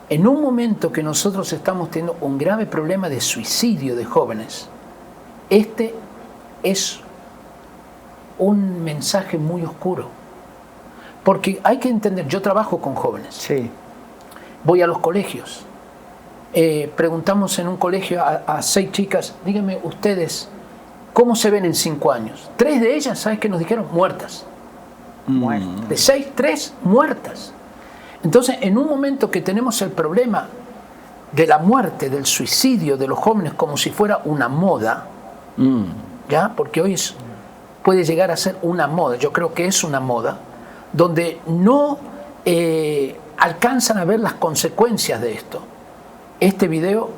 En un momento que nosotros estamos teniendo un grave problema de suicidio de jóvenes, este es un mensaje muy oscuro. Porque hay que entender, yo trabajo con jóvenes. Sí. Voy a los colegios. Preguntamos en un colegio a 6 chicas, díganme ustedes, ¿cómo se ven en 5 años? 3 de ellas, ¿sabes qué nos dijeron? Muertas. De 6, 3 muertas. Entonces, en un momento que tenemos el problema de la muerte, del suicidio de los jóvenes como si fuera una moda, ¿ya? Porque hoy puede llegar a ser una moda, yo creo que es una moda, donde no alcanzan a ver las consecuencias de esto. Este video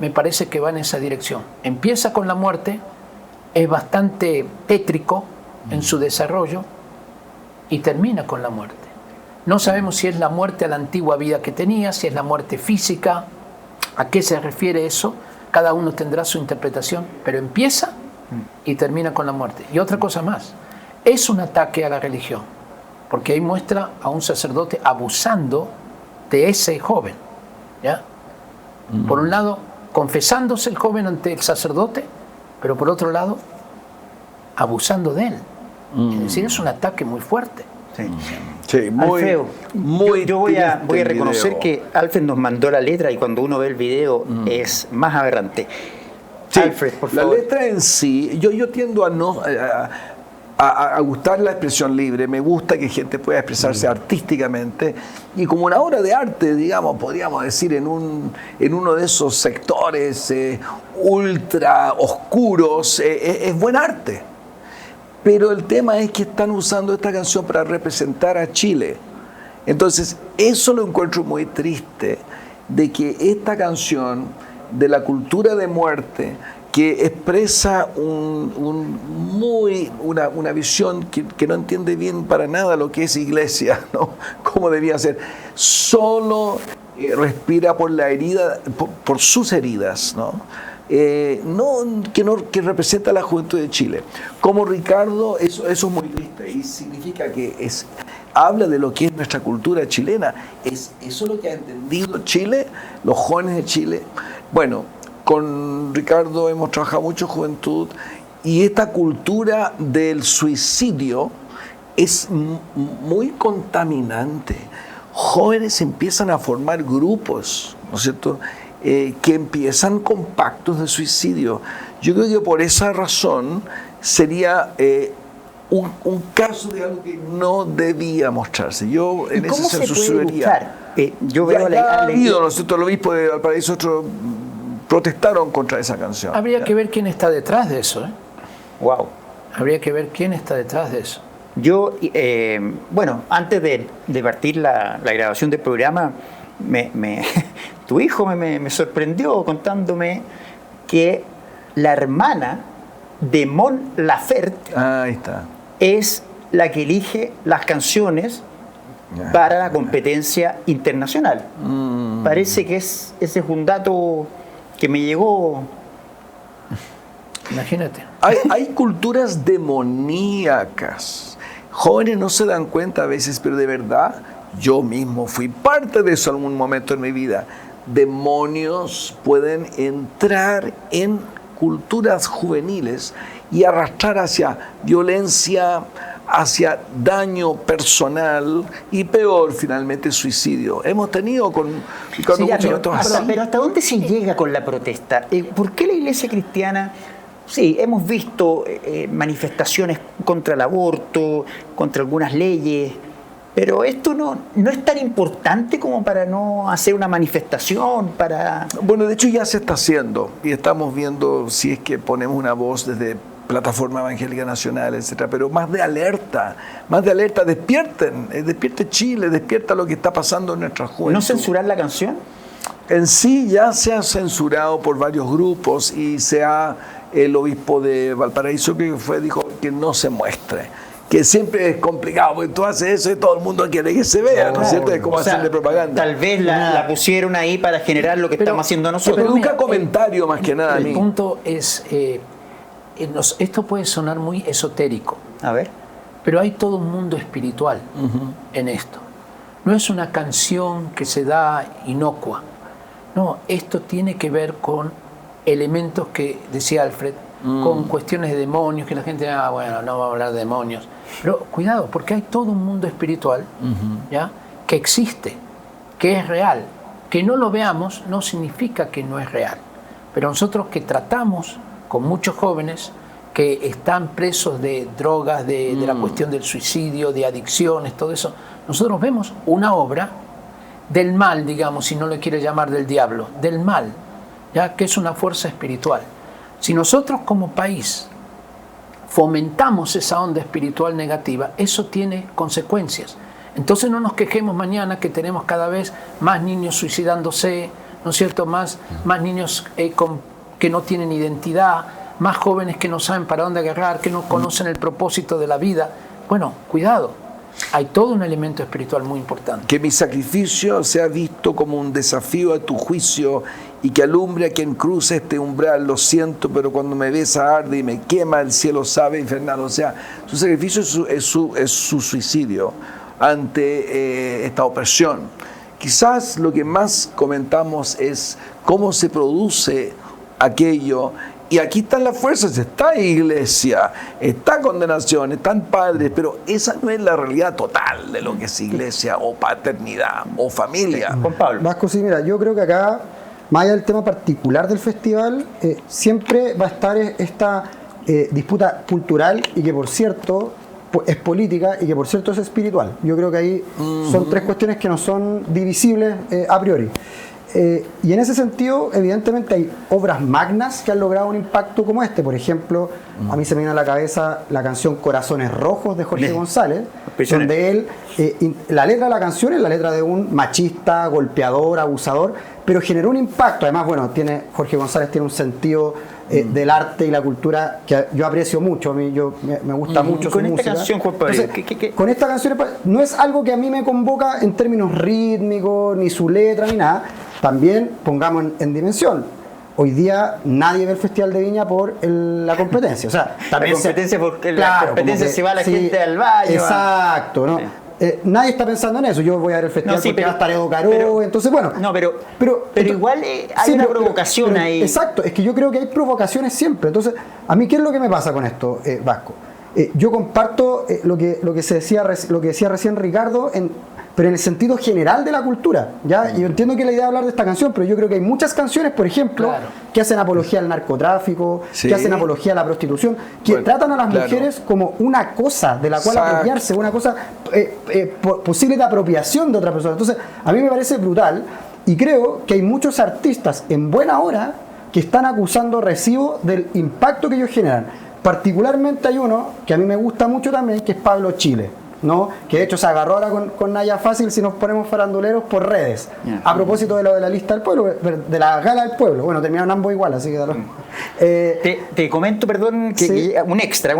me parece que va en esa dirección. Empieza con la muerte, es bastante tétrico en su desarrollo y termina con la muerte. No sabemos si es la muerte a la antigua vida que tenía, si es la muerte física, a qué se refiere eso, cada uno tendrá su interpretación, pero empieza y termina con la muerte. Y otra cosa más, es un ataque a la religión, porque ahí muestra a un sacerdote abusando de ese joven, ¿ya? Por un lado, confesándose el joven ante el sacerdote, pero por otro lado, abusando de él. Es decir, es un ataque muy fuerte. Sí. Sí, muy, Alfredo, muy yo voy a triste el reconocer video. que Alfred nos mandó la letra y cuando uno ve el video es más aberrante. Sí, Alfred, por la favor. letra en sí, yo tiendo a no a gustar la expresión libre, me gusta que gente pueda expresarse artísticamente y como una obra de arte, digamos, podríamos decir en uno de esos sectores ultra oscuros, es buen arte. Pero el tema es que están usando esta canción para representar a Chile. Entonces, eso lo encuentro muy triste, de que esta canción de la cultura de muerte, que expresa una visión que no entiende bien para nada lo que es iglesia, ¿no? Cómo debía ser. Solo respira por la herida, por sus heridas, ¿no? Que representa a la juventud de Chile. Como Ricardo, eso es muy triste y significa que habla de lo que es nuestra cultura chilena. ¿Es eso lo que ha entendido Chile, los jóvenes de Chile? Bueno, con Ricardo hemos trabajado mucho en juventud y esta cultura del suicidio es muy contaminante. Jóvenes empiezan a formar grupos, ¿no es cierto?, que empiezan con pactos de suicidio. Yo creo que por esa razón sería un caso de algo que no debía mostrarse. Yo en ¿Y ese cómo se senso puede sugería. buscar? Yo veo Ya ha habido, ¿no es cierto? El obispo de Valparaíso, otros protestaron contra esa canción. Habría que ver quién está detrás de eso. Wow. Habría que ver quién está detrás de eso. Yo, bueno, antes de partir la grabación del programa, tu hijo me sorprendió contándome que la hermana de Mon Laferte Ahí está. es la que elige las canciones para la competencia internacional. Parece que ese es un dato que me llegó. Imagínate. Hay culturas demoníacas. Jóvenes no se dan cuenta a veces, pero de verdad, yo mismo fui parte de eso en algún momento en mi vida. Demonios pueden entrar en culturas juveniles y arrastrar hacia violencia, hacia daño personal y peor, finalmente, suicidio. Hemos tenido con Ricardo Sí, ya, muchos eventos así. pero ¿hasta dónde se llega con la protesta? ¿Por qué la Iglesia cristiana? Sí, hemos visto manifestaciones contra el aborto, contra algunas leyes, pero esto no es tan importante como para no hacer una manifestación, para... Bueno, de hecho ya se está haciendo y estamos viendo si es que ponemos una voz desde Plataforma Evangélica Nacional, etcétera, pero más de alerta, despierte Chile, despierta lo que está pasando en nuestra juventud. ¿No censurar la canción? En sí ya se ha censurado por varios grupos y el obispo de Valparaíso que dijo que no se muestre, que siempre es complicado, porque tú haces eso y todo el mundo quiere que se vea, ¿no es cierto? Es como hacerle propaganda. Tal vez la pusieron ahí para generar lo que estamos haciendo Que nosotros. produzca comentario más que nada a El mí. punto es, esto puede sonar muy esotérico, A ver. pero hay todo un mundo espiritual en esto. No es una canción que se da inocua. No, esto tiene que ver con elementos que, decía Alfred, con cuestiones de demonios, que la gente, bueno, no va a hablar de demonios. Pero cuidado, porque hay todo un mundo espiritual, ¿ya?, que existe, que es real. Que no lo veamos no significa que no es real. Pero nosotros que tratamos con muchos jóvenes que están presos de drogas, de la cuestión del suicidio, de adicciones, todo eso, nosotros vemos una obra del mal, digamos, si no le quiere llamar del diablo, del mal, ya que es una fuerza espiritual. Si nosotros como país fomentamos esa onda espiritual negativa, eso tiene consecuencias. Entonces no nos quejemos mañana que tenemos cada vez más niños suicidándose, ¿no es cierto? Más niños que no tienen identidad, más jóvenes que no saben para dónde agarrar, que no conocen el propósito de la vida. Bueno, cuidado. Hay todo un elemento espiritual muy importante. Que mi sacrificio sea visto como un desafío a tu juicio y que alumbre a quien cruce este umbral. Lo siento, pero cuando me besa arde y me quema, el cielo sabe infernal. O sea, su sacrificio es su suicidio ante esta opresión quizás lo que más comentamos es cómo se produce aquello. Y aquí están las fuerzas, está iglesia, está condenación, están padres, pero esa no es la realidad total de lo que es iglesia o paternidad o familia. Juan Pablo. Vasco, sí, mira, yo creo que acá, más allá del tema particular del festival, siempre va a estar esta disputa cultural y que, por cierto, es política y que, por cierto, es espiritual. Yo creo que ahí son tres cuestiones que no son divisibles a priori. Y en ese sentido, evidentemente, hay obras magnas que han logrado un impacto como este. Por ejemplo, a mí se me viene a la cabeza la canción Corazones Rojos de Jorge González, donde él, la letra de la canción es la letra de un machista, golpeador, abusador, pero generó un impacto. Además, bueno, Jorge González tiene un sentido del arte y la cultura que yo aprecio mucho. A mí me gusta mucho su música. Con esta canción, Juan Pablo, entonces, con esta canción no es algo que a mí me convoca en términos rítmicos, ni su letra, ni nada. También pongamos en dimensión. Hoy día nadie ve el Festival de Viña por la competencia. O sea, también la competencia porque claro, la competencia se va la gente al baño. Exacto, ¿no? Nadie está pensando en eso. Yo voy a ver el festival porque va a estar Edo Caró, entonces bueno. No, pero igual hay una provocación ahí. Exacto, es que yo creo que hay provocaciones siempre. Entonces, a mí, ¿qué es lo que me pasa con esto, Vasco? Yo comparto lo que decía recién Ricardo, pero en el sentido general de la cultura, ¿ya? Y yo entiendo que la idea de hablar de esta canción, pero yo creo que hay muchas canciones, por ejemplo, que hacen apología al narcotráfico, que hacen apología a la prostitución, que tratan a las mujeres como una cosa de la cual apropiarse, una cosa posible de apropiación de otra persona. Entonces, a mí me parece brutal y creo que hay muchos artistas en buena hora que están acusando recibo del impacto que ellos generan. Particularmente hay uno que a mí me gusta mucho también, que es Pablo Chile, ¿no? Que de hecho se agarró ahora con Naya Fácil si nos ponemos faranduleros por redes. A propósito de lo de la lista del pueblo, de la gala del pueblo. Bueno, terminaron ambos igual, así que te comento, perdón, que un extra.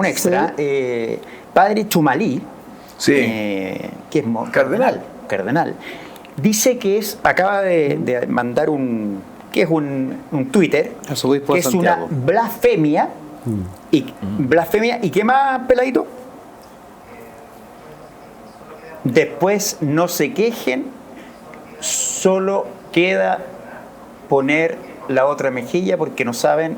Sí. Padre Chumalí, que es cardenal, dice que acaba de mandar un Twitter, que es una blasfemia. ¿Y qué más, peladito? Después no se quejen, solo queda poner la otra mejilla porque no saben,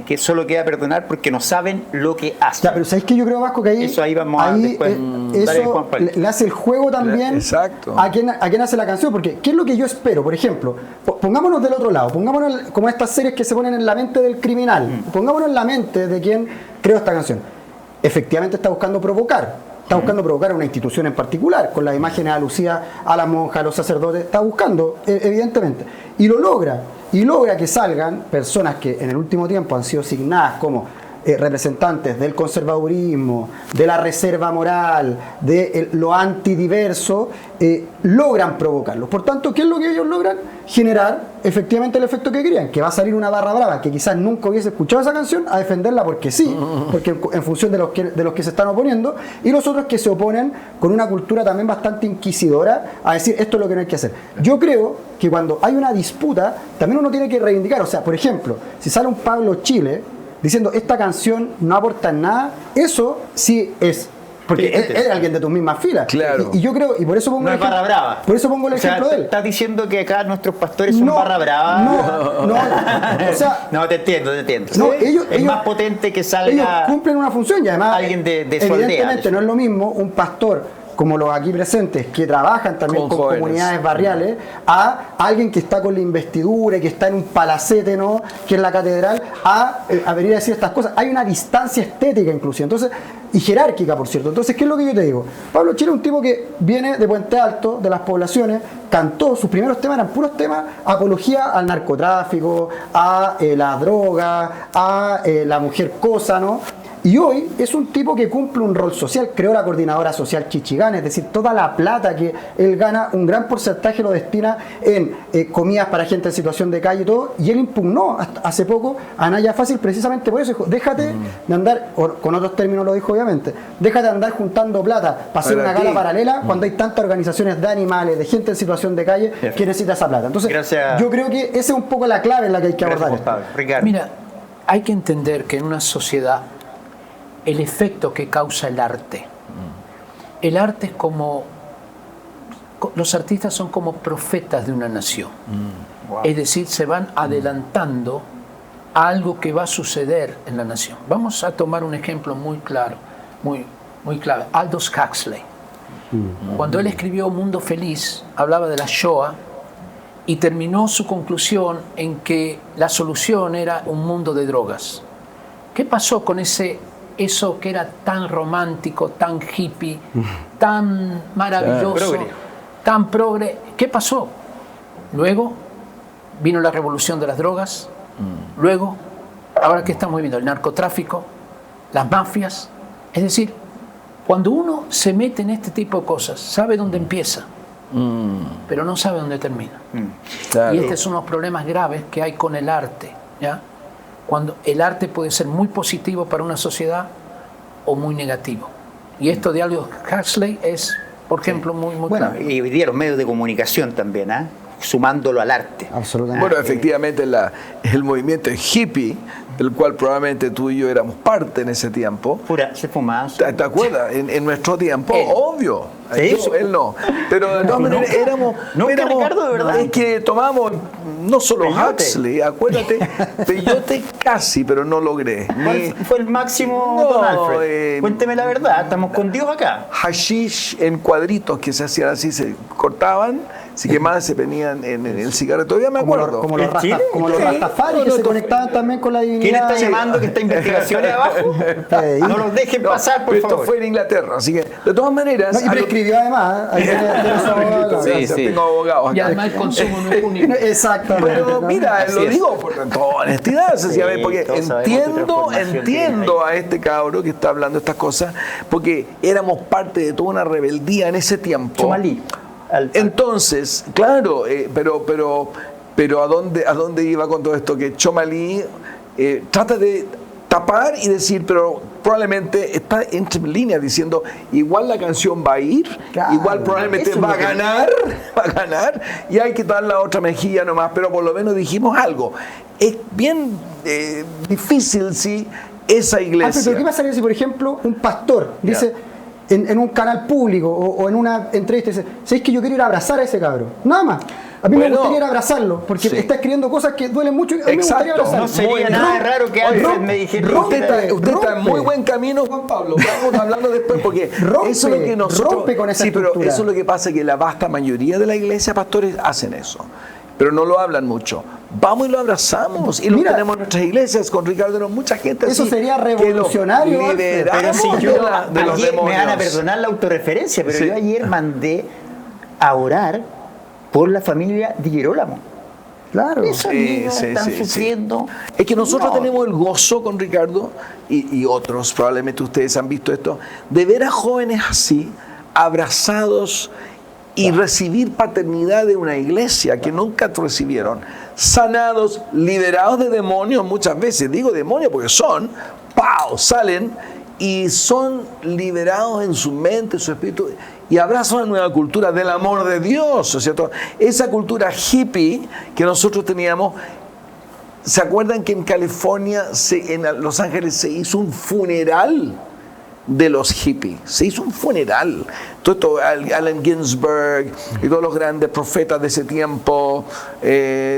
que solo queda perdonar porque no saben lo que hacen. Ya, pero ¿sabéis qué? Yo creo, Vasco, que ahí vamos a después, eso le hace el juego también a quien hace la canción, porque ¿qué es lo que yo espero? Por ejemplo, pongámonos del otro lado, pongámonos como estas series que se ponen en la mente del criminal, pongámonos en la mente de quien creó esta canción. Efectivamente está buscando provocar. Está buscando provocar a una institución en particular, con las imágenes alusivas a las monjas, a los sacerdotes. Está buscando, evidentemente. Y lo logra. Y logra que salgan personas que en el último tiempo han sido asignadas como representantes del conservadurismo, de la reserva moral, de lo antidiverso, logran provocarlos. Por tanto, ¿qué es lo que ellos logran? Generar efectivamente el efecto que querían, que va a salir una barra brava que quizás nunca hubiese escuchado esa canción a defenderla porque sí, porque en función de los que se están oponiendo, y los otros que se oponen con una cultura también bastante inquisidora a decir esto es lo que no hay que hacer. Yo creo que cuando hay una disputa también uno tiene que reivindicar, o sea, por ejemplo, si sale un Pablo Chile diciendo esta canción no aporta en nada, eso sí es, porque es alguien de tus mismas filas. Claro. Y yo creo, y por eso pongo no es barra brava. Por eso pongo el ejemplo de él. ¿Estás diciendo que acá nuestros pastores son barra brava? No, o sea, no, te entiendo. No, es más potente que salga. Ellos cumplen una función y además alguien de su evidentemente aldea, no es lo mismo un pastor como los aquí presentes, que trabajan también con comunidades barriales, a alguien que está con la investidura y que está en un palacete, ¿no?, que es la catedral, a venir a decir estas cosas. Hay una distancia estética inclusive, entonces, y jerárquica, por cierto. Entonces, ¿qué es lo que yo te digo? Pablo Chile es un tipo que viene de Puente Alto, de las poblaciones, cantó, sus primeros temas eran puros temas, apología al narcotráfico, a la droga, a la mujer cosa, ¿no? Y hoy es un tipo que cumple un rol social, creó la coordinadora social Chichigán, es decir, toda la plata que él gana, un gran porcentaje lo destina en comidas para gente en situación de calle y todo, y él impugnó hasta hace poco a Naya Fácil precisamente por eso, dijo, déjate de andar, con otros términos lo dijo obviamente, déjate de andar juntando plata para hacer una gala paralela cuando hay tantas organizaciones de animales, de gente en situación de calle que necesita esa plata. Entonces, yo creo que esa es un poco la clave en la que hay que abordar esto. Ricardo. Mira, hay que entender que en una sociedad el efecto que causa el arte. El arte es como los artistas son como profetas de una nación. Es decir, se van adelantando a algo que va a suceder en la nación. Vamos a tomar un ejemplo muy claro, muy clave. Aldous Huxley. Cuando él escribió Mundo Feliz, hablaba de la Shoah y terminó su conclusión en que la solución era un mundo de drogas. ¿Qué pasó con eso que era tan romántico, tan hippie, tan maravilloso, tan progre? ¿Qué pasó? Luego vino la revolución de las drogas. Luego, ahora que estamos viendo el narcotráfico, las mafias. Es decir, cuando uno se mete en este tipo de cosas, sabe dónde empieza, pero no sabe dónde termina. Claro. Y este es uno de los problemas graves que hay con el arte, ¿ya? Cuando el arte puede ser muy positivo para una sociedad o muy negativo. Y esto de Aldous Huxley es, por ejemplo, muy Bueno, claro. y hoy día los medios de comunicación también, sumándolo al arte. Absolutamente. Bueno, efectivamente el movimiento hippie, del cual probablemente tú y yo éramos parte en ese tiempo. Pura, se fumaba. ¿Te acuerdas? En nuestro tiempo, Él. obvio. Sí. Él no. Pero de todas maneras éramos... Ricardo, de verdad. Es que tomamos no solo Peyote. Huxley, acuérdate, peyote casi, pero no logré. ¿Cuál fue el máximo, No, don Alfred? Cuénteme la verdad, estamos con Dios acá. Hashish en cuadritos que se hacían así, se cortaban, se quemaban, se ponían en el cigarro. Todavía me acuerdo. Como los ¿En Chile? Rastafari, que se conectaban también con la divinidad. ¿Quién está llamando que está investigaciones abajo? No los dejen pasar, por Esto favor. fue en Inglaterra, así que de todas maneras... No, y prescribió además. Ahí tiene su abogado. Sí, sí. Tengo abogados acá. Y además el consumo no es único. Exactamente. Pero ¿no? mira, Así lo es. digo con toda honestidad, sencillamente, porque todos sabemos tu transformación entiendo a este cabro que está hablando estas cosas, porque éramos parte de toda una rebeldía en ese tiempo. Chomalí. Entonces, claro, pero ¿a dónde iba con todo esto? Que Chomalí trata de tapar y decir, pero probablemente está entre líneas diciendo, igual la canción va a ir, Claro, igual probablemente eso es va a lo que- ganar, y hay que dar la otra mejilla nomás, pero por lo menos dijimos algo. Es bien difícil, sí, esa iglesia. Pero ¿qué pasaría si, por ejemplo, un pastor dice en un canal público o en una entrevista, dice, ¿sabéis que yo quiero ir a abrazar a ese cabro? Nada más. A mí me Bueno, gustaría ir a abrazarlo, porque sí. está escribiendo cosas que duelen mucho y a mí me gustaría Exacto. abrazarlo. No sería Muy nada bien. raro que Alfred me dijera. Usted está en rompe. muy buen camino, Juan Pablo. Vamos hablando después porque Rompe, eso es lo que nosotros... rompe con esa sí, pero estructura. eso es lo que pasa, que la vasta mayoría de la iglesia, pastores, hacen eso. Pero no lo hablan mucho. Vamos y lo abrazamos. Y lo Mira, tenemos en nuestras iglesias. Con Ricardo, no, mucha gente eso así, sería que lo revolucionario, Alfred. Pero liberamos si yo de los ayer, me van a demonios. perdonar la autorreferencia, pero Sí. yo ayer mandé a orar por la familia Di Girolamo. Claro. Esos niños están sí. sufriendo. Es que nosotros No. tenemos el gozo con Ricardo y otros, probablemente ustedes han visto esto, de ver a jóvenes así, abrazados y recibir paternidad de una iglesia que nunca recibieron, sanados, liberados de demonios muchas veces, digo demonios porque son, ¡pau!, salen y son liberados en su mente, en su espíritu, y abrazan una nueva cultura del amor de Dios, ¿no es cierto? Esa cultura hippie que nosotros teníamos. ¿Se acuerdan que en California, en Los Ángeles, se hizo un funeral de los hippies? Se hizo un funeral. Todo esto, Allen Ginsberg y todos los grandes profetas de ese tiempo,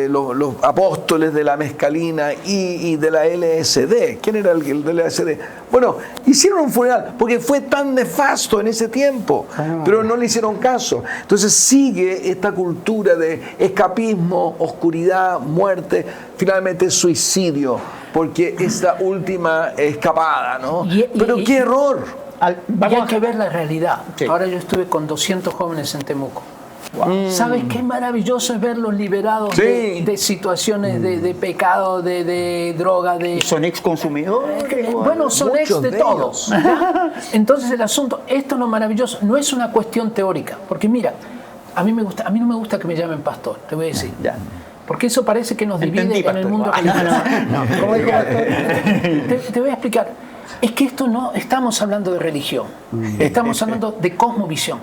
los apóstoles de la mescalina y de la LSD. ¿Quién era el de la LSD? Bueno, hicieron un funeral porque fue tan nefasto en ese tiempo, pero no le hicieron caso. Entonces sigue esta cultura de escapismo, oscuridad, muerte, finalmente suicidio, porque es la última escapada, ¿no? Pero qué error. Y hay que ver la realidad. Sí. Ahora yo estuve con 200 jóvenes en Temuco. ¿Sabes qué maravilloso es verlos liberados Sí. de situaciones de pecado, de droga, de... Son ex consumidores. Bueno, son Muchos ex de de todos. ¿Ya? Entonces el asunto, esto es lo maravilloso, no es una cuestión teórica, porque mira, a mí no me gusta que me llamen pastor, te voy a decir. Ya. Porque eso parece que nos divide Entendí, en el pastor. mundo Ah, religioso. ¿Cómo dijo pastor? Te voy a explicar. Es que esto no estamos hablando de religión, estamos hablando de cosmovisión,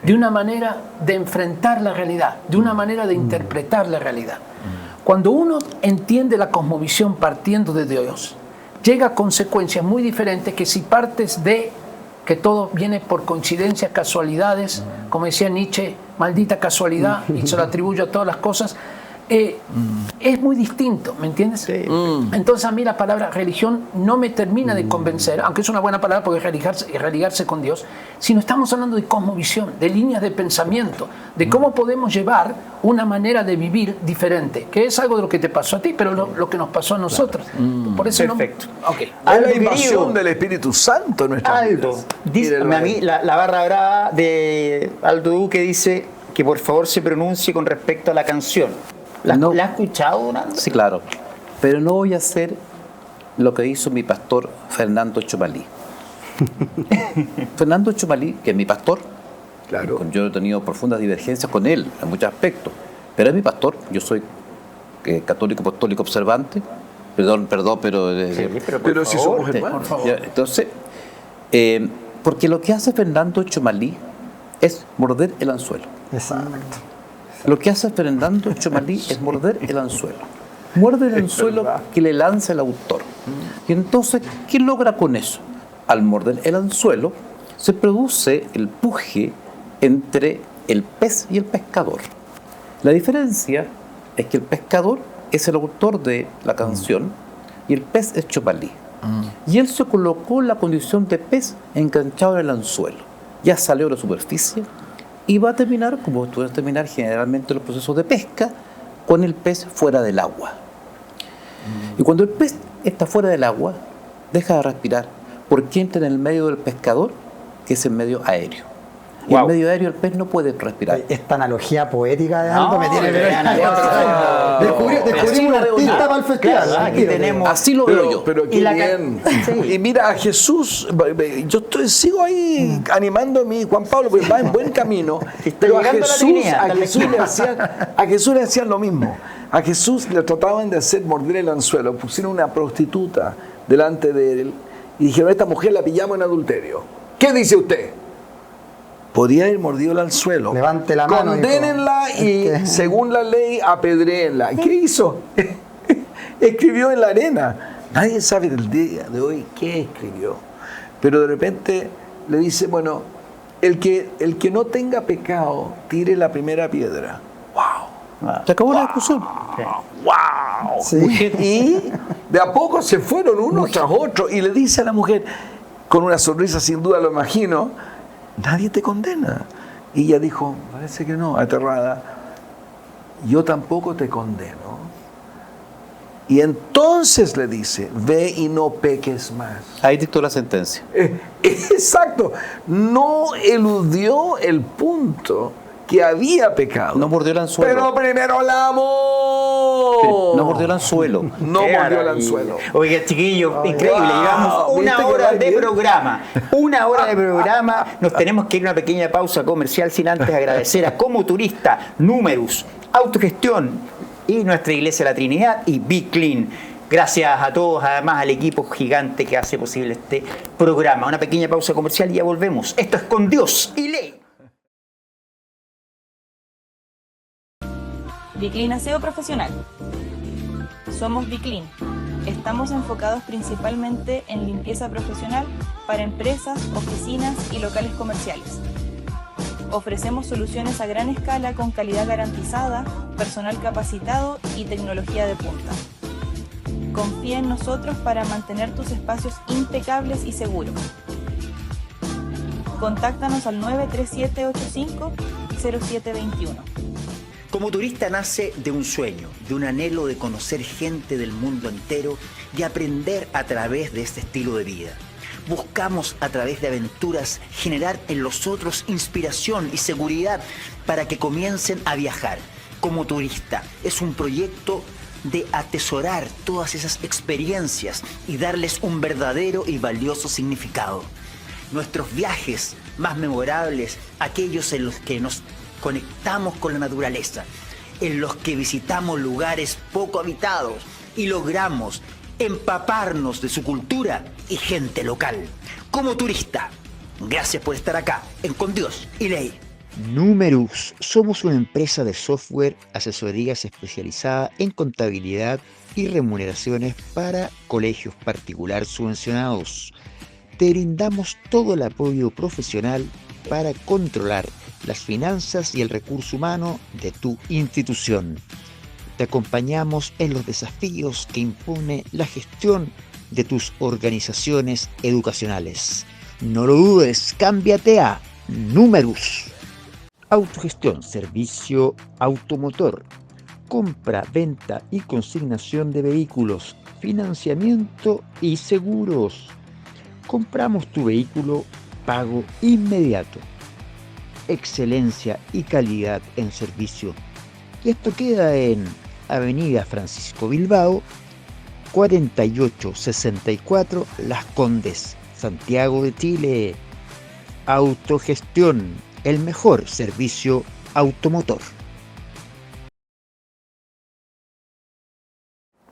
de una manera de enfrentar la realidad, de una manera de interpretar la realidad. Cuando uno entiende la cosmovisión partiendo de Dios, llega a consecuencias muy diferentes que si partes de que todo viene por coincidencias, casualidades, como decía Nietzsche, maldita casualidad, y se lo atribuyo a todas las cosas. Es muy distinto, ¿me entiendes? Sí. Entonces a mí la palabra religión no me termina de convencer, aunque es una buena palabra porque es religarse con Dios, sino estamos hablando de cosmovisión, de líneas de pensamiento, de cómo podemos llevar una manera de vivir diferente, que es algo de lo que te pasó a ti, pero lo que nos pasó a nosotros. Por eso Perfecto. Okay. Es la Aldo, invasión querido. del Espíritu Santo en nuestra Aldo, dice, a mí la barra brava de Aldo Duque dice que por favor se pronuncie con respecto a la canción. ¿La has escuchado, Nando? Sí, claro. Pero no voy a hacer lo que hizo mi pastor Fernando Chomalí. Fernando Chomalí, que es mi pastor, Claro. yo he tenido profundas divergencias con él en muchos aspectos, pero es mi pastor. Yo soy católico apostólico observante. Perdón, pero... Pero si somos Sí, hermanos. por favor. Ya, entonces, porque lo que hace Fernando Chomalí es morder el anzuelo. Exacto. Lo que hace Fernando Chomalí es morder el anzuelo. Muerde el anzuelo que le lanza el autor. Y entonces, ¿qué logra con eso? Al morder el anzuelo, se produce el puje entre el pez y el pescador. La diferencia es que el pescador es el autor de la canción y el pez es Chomalí. Y él se colocó en la condición de pez enganchado en el anzuelo. Ya salió a la superficie y va a terminar, como tú vas a terminar generalmente los procesos de pesca, con el pez fuera del agua. Y cuando el pez está fuera del agua, deja de respirar, porque entra en el medio del pescador, que es el medio aéreo. Y en Wow. el medio aéreo el pez no puede respirar. Esta analogía poética de Aldo No, me tiene pero es analogía. Descubrimos un artista para el festival. Claro, aquí tenemos... Así lo veo yo. Pero qué Y la bien. Sí. Y mira, a Jesús, sigo ahí animando a mi Juan Pablo, porque va en buen camino. Está Pero a llegando a la Jesús, Trinidad, a está Jesús en le la hacían lo mismo. A Jesús le trataban de hacer morder el anzuelo. Pusieron una prostituta delante de él y dijeron, esta mujer la pillamos en adulterio. ¿Qué dice usted? Podría haber mordido el anzuelo. Levante la mano, Condénenla dijo. y, según la ley, apedréenla. ¿Qué hizo? Escribió en la arena. Nadie sabe del día de hoy qué escribió. Pero de repente le dice, bueno, el que no tenga pecado, tire la primera piedra. Se acabó la discusión. ¡Wow! Sí. Y de a poco se fueron uno tras otro. Y le dice a la mujer, con una sonrisa sin duda lo imagino, nadie te condena. Y ella dijo, parece que no, aterrada, yo tampoco te condeno. Y entonces le dice, ve y no peques más. Ahí dictó la sentencia. Exacto, no eludió el punto que había pecado. No mordió el anzuelo. Pero primero la amó. No mordió el anzuelo. No Qué mordió el maravilla. anzuelo. Oiga, chiquillos, increíble. wow. Llevamos una ¿Viste que hora va de bien? programa. Una hora de programa. Nos tenemos que ir a una pequeña pausa comercial sin antes agradecer a Como Turista, Numerus, Autogestión y nuestra Iglesia La Trinidad y Be Clean. Gracias a todos, además al equipo gigante que hace posible este programa. Una pequeña pausa comercial y ya volvemos. Esto es Con Dios y Ley. Biclin Aseo Profesional. Somos Biclin. Estamos enfocados principalmente en limpieza profesional para empresas, oficinas y locales comerciales. Ofrecemos soluciones a gran escala con calidad garantizada, personal capacitado y tecnología de punta. Confía en nosotros para mantener tus espacios impecables y seguros. Contáctanos al 93785-0721. Como Turista nace de un sueño, de un anhelo de conocer gente del mundo entero y aprender a través de este estilo de vida. Buscamos a través de aventuras generar en los otros inspiración y seguridad para que comiencen a viajar. Como Turista es un proyecto de atesorar todas esas experiencias y darles un verdadero y valioso significado. Nuestros viajes más memorables, aquellos en los que nos conectamos con la naturaleza, en los que visitamos lugares poco habitados y logramos empaparnos de su cultura y gente local. Como Turista, gracias por estar acá en Con Dios y Ley. Numerus, somos una empresa de software, asesorías especializada en contabilidad y remuneraciones para colegios particular subvencionados. Te brindamos todo el apoyo profesional para controlar las finanzas y el recurso humano de tu institución. Te acompañamos en los desafíos que impone la gestión de tus organizaciones educacionales. No lo dudes, cámbiate a Numerus. Autogestión, servicio automotor, compra, venta y consignación de vehículos, financiamiento y seguros. Compramos tu vehículo, pago inmediato. Excelencia y calidad en servicio. Y esto queda en Avenida Francisco Bilbao, 4864 Las Condes, Santiago de Chile. Autogestión, el mejor servicio automotor.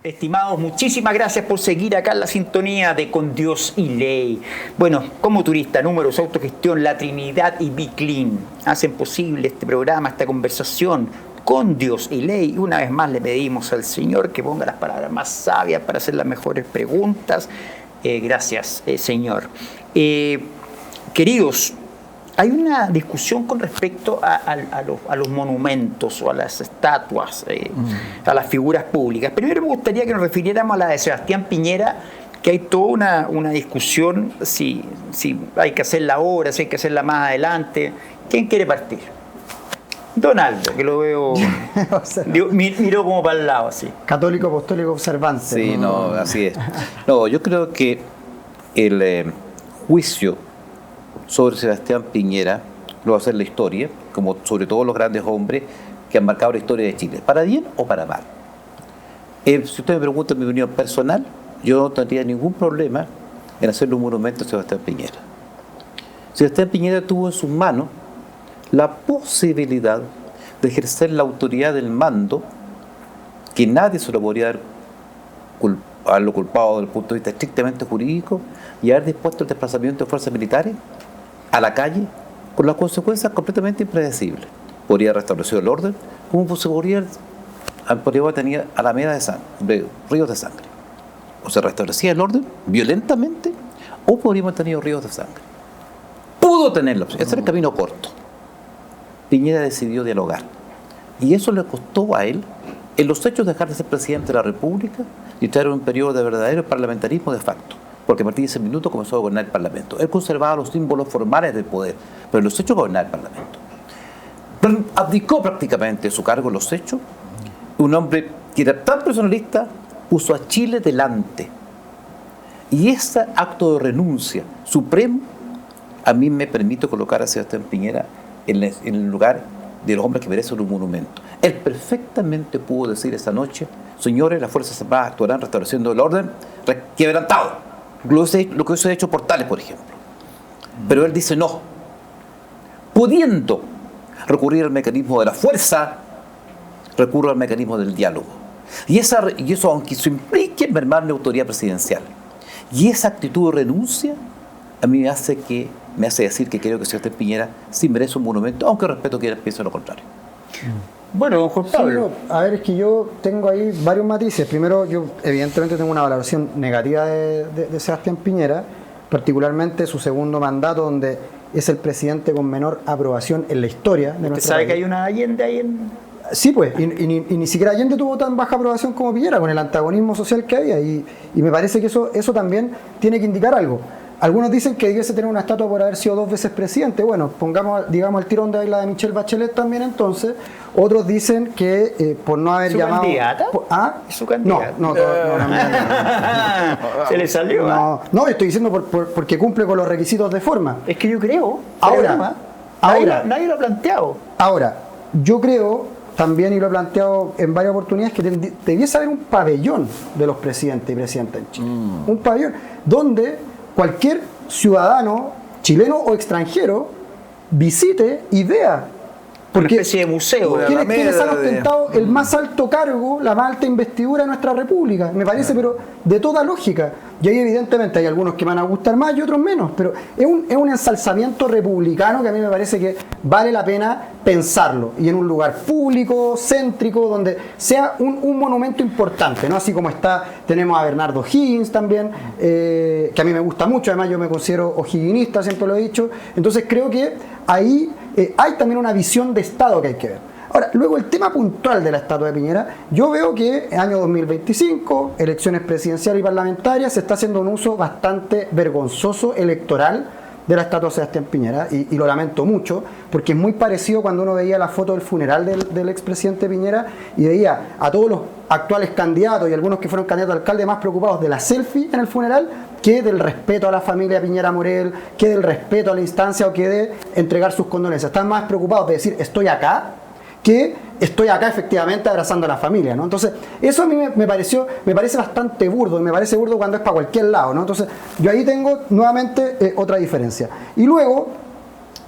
Estimados, muchísimas gracias por seguir acá en la sintonía de Con Dios y Ley. Bueno, como turista, Números, Autogestión, La Trinidad y Biclean hacen posible este programa, esta conversación con Dios y Ley. Y una vez más le pedimos al Señor que ponga las palabras más sabias para hacer las mejores preguntas. Gracias, Señor. Queridos, hay una discusión con respecto a los monumentos o a las estatuas, a las figuras públicas. Primero me gustaría que nos refiriéramos a la de Sebastián Piñera, que hay toda una discusión si hay que hacerla ahora, si hay que hacerla más adelante. ¿Quién quiere partir? Donaldo, que lo veo, miró como para el lado, así. Católico, apostólico, observante. Sí, no, así es. No, yo creo que el juicio sobre Sebastián Piñera lo va a hacer la historia, como sobre todo los grandes hombres que han marcado la historia de Chile, para bien o para mal. Si usted me pregunta mi opinión personal, yo no tendría ningún problema en hacerle un monumento a Sebastián Piñera. Sebastián Piñera tuvo en sus manos la posibilidad de ejercer la autoridad del mando, que nadie se lo podría haberlo culpado desde el punto de vista estrictamente jurídico, y haber dispuesto el desplazamiento de fuerzas militares a la calle, con las consecuencias completamente impredecibles. Podría restablecer el orden, como se podría tener alameda de sangre, ríos de sangre. O se restablecía el orden violentamente, o podríamos tener ríos de sangre. Pudo tenerlo, ese era el camino corto. Piñera decidió dialogar, y eso le costó a él, en los hechos, dejar de ser presidente de la República y entrar en un periodo de verdadero parlamentarismo de facto, porque a partir de ese minuto comenzó a gobernar el Parlamento. Él conservaba los símbolos formales del poder, pero en los hechos gobernaba el Parlamento. Abdicó prácticamente de su cargo en los hechos. Un hombre que era tan personalista puso a Chile delante, y ese acto de renuncia supremo a mí me permite colocar a Sebastián Piñera en el lugar de los hombres que merecen un monumento. Él perfectamente pudo decir esa noche: señores, las Fuerzas Armadas actuarán restableciendo el orden quebrantado, lo que se ha hecho Portales, por ejemplo. Pero él dice no, pudiendo recurrir al mecanismo de la fuerza, recurre al mecanismo del diálogo. Y eso, aunque eso implique mermar la autoridad presidencial, y esa actitud de renuncia a mí me hace decir que creo que Sebastián Piñera sí merece un monumento, aunque respeto que piense lo contrario. Bueno, don Juan Pablo. Sí, a ver, es que yo tengo ahí varios matices. Primero, yo evidentemente tengo una valoración negativa de Sebastián Piñera, particularmente su segundo mandato, donde es el presidente con menor aprobación en la historia de nuestro país. ¿Usted sabe que hay una Allende ahí en...? Sí, pues, y ni siquiera Allende tuvo tan baja aprobación como Piñera, con el antagonismo social que había, y me parece que eso también tiene que indicar algo. Algunos dicen que debiese tener una estatua por haber sido 2 veces presidente. Bueno, digamos el tirón de ahí la de Michelle Bachelet también entonces. Otros dicen que por no haber llamado... ¿Candidata? ¿Ah? ¿Su candidata? No. Se le salió. No, estoy diciendo porque cumple con los requisitos de forma. Es que yo creo... Ahora, nadie lo ha planteado. Ahora, yo creo también, y lo he planteado en varias oportunidades, que debiese haber un pabellón de los presidentes y presidentas en Chile. Un pabellón donde cualquier ciudadano, chileno o extranjero, visite y vea. Porque una especie de museo. ¿Quiénes han ostentado el más alto cargo, la más alta investidura de nuestra república? Me parece, pero de toda lógica. Y ahí evidentemente hay algunos que me van a gustar más y otros menos, pero es un ensalzamiento republicano que a mí me parece que vale la pena pensarlo. Y en un lugar público, céntrico, donde sea un monumento importante, ¿no? Así como tenemos a Bernardo Higgins también, que a mí me gusta mucho, además yo me considero o'higginista, siempre lo he dicho. Entonces creo que ahí hay también una visión de Estado que hay que ver. Ahora, luego el tema puntual de la estatua de Piñera, yo veo que en año 2025, elecciones presidenciales y parlamentarias, se está haciendo un uso bastante vergonzoso electoral de la estatua de Sebastián Piñera, y lo lamento mucho, porque es muy parecido cuando uno veía la foto del funeral del expresidente Piñera y veía a todos los actuales candidatos y algunos que fueron candidatos a alcalde más preocupados de la selfie en el funeral que del respeto a la familia Piñera Morel, que del respeto a la instancia o que de entregar sus condolencias. Están más preocupados de decir estoy acá que estoy acá efectivamente abrazando a la familia, ¿no? Entonces, eso a mí me parece bastante burdo, y me parece burdo cuando es para cualquier lado, ¿no? Entonces, yo ahí tengo nuevamente otra diferencia. Y luego,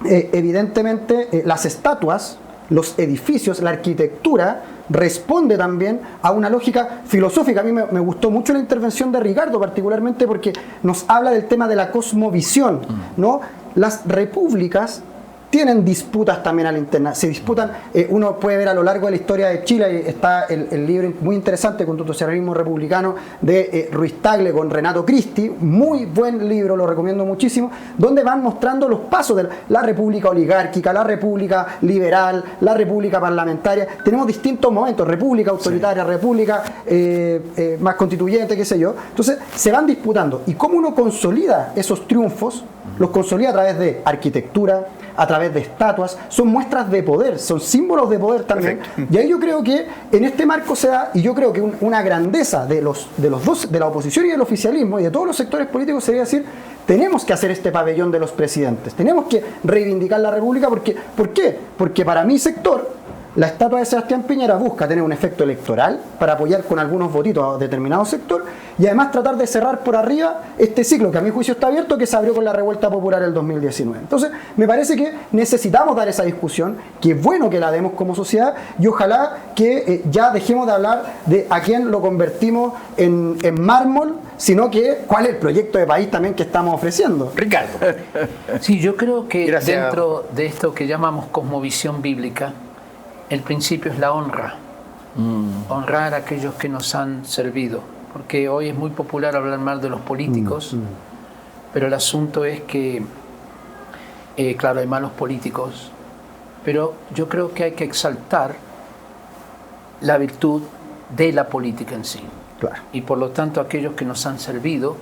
evidentemente, las estatuas, los edificios, la arquitectura, responde también a una lógica filosófica. A mí me gustó mucho la intervención de Ricardo, particularmente porque nos habla del tema de la cosmovisión, ¿no? Las repúblicas tienen disputas también a la interna, se disputan, uno puede ver a lo largo de la historia de Chile, está el libro muy interesante, Constitucionalismo Republicano, de Ruiz Tagle con Renato Cristi, muy buen libro, lo recomiendo muchísimo, donde van mostrando los pasos de la república oligárquica, la república liberal, la república parlamentaria. Tenemos distintos momentos, república autoritaria, sí, república más constituyente, qué sé yo. Entonces se van disputando, y cómo uno consolida esos triunfos, los consolida a través de arquitectura, a través de estatuas, son muestras de poder, son símbolos de poder también. Perfecto. Y ahí yo creo que en este marco se da, y yo creo que una grandeza de los dos, de la oposición y del oficialismo y de todos los sectores políticos, sería decir, tenemos que hacer este pabellón de los presidentes, tenemos que reivindicar la república, porque, ¿por qué? Porque para mi sector, la estatua de Sebastián Piñera busca tener un efecto electoral para apoyar con algunos votitos a determinado sector y además tratar de cerrar por arriba este ciclo que a mi juicio está abierto, que se abrió con la revuelta popular del 2019. Entonces, me parece que necesitamos dar esa discusión, que es bueno que la demos como sociedad, y ojalá que ya dejemos de hablar de a quién lo convertimos en mármol, sino que cuál es el proyecto de país también que estamos ofreciendo. Ricardo. Sí, yo creo que Gracias. Dentro de esto que llamamos cosmovisión bíblica, el principio es la honra. Honrar a aquellos que nos han servido. Porque hoy es muy popular hablar mal de los políticos, pero el asunto es que, claro, hay malos políticos, pero yo creo que hay que exaltar la virtud de la política en sí. Claro. Y por lo tanto aquellos que nos han servido,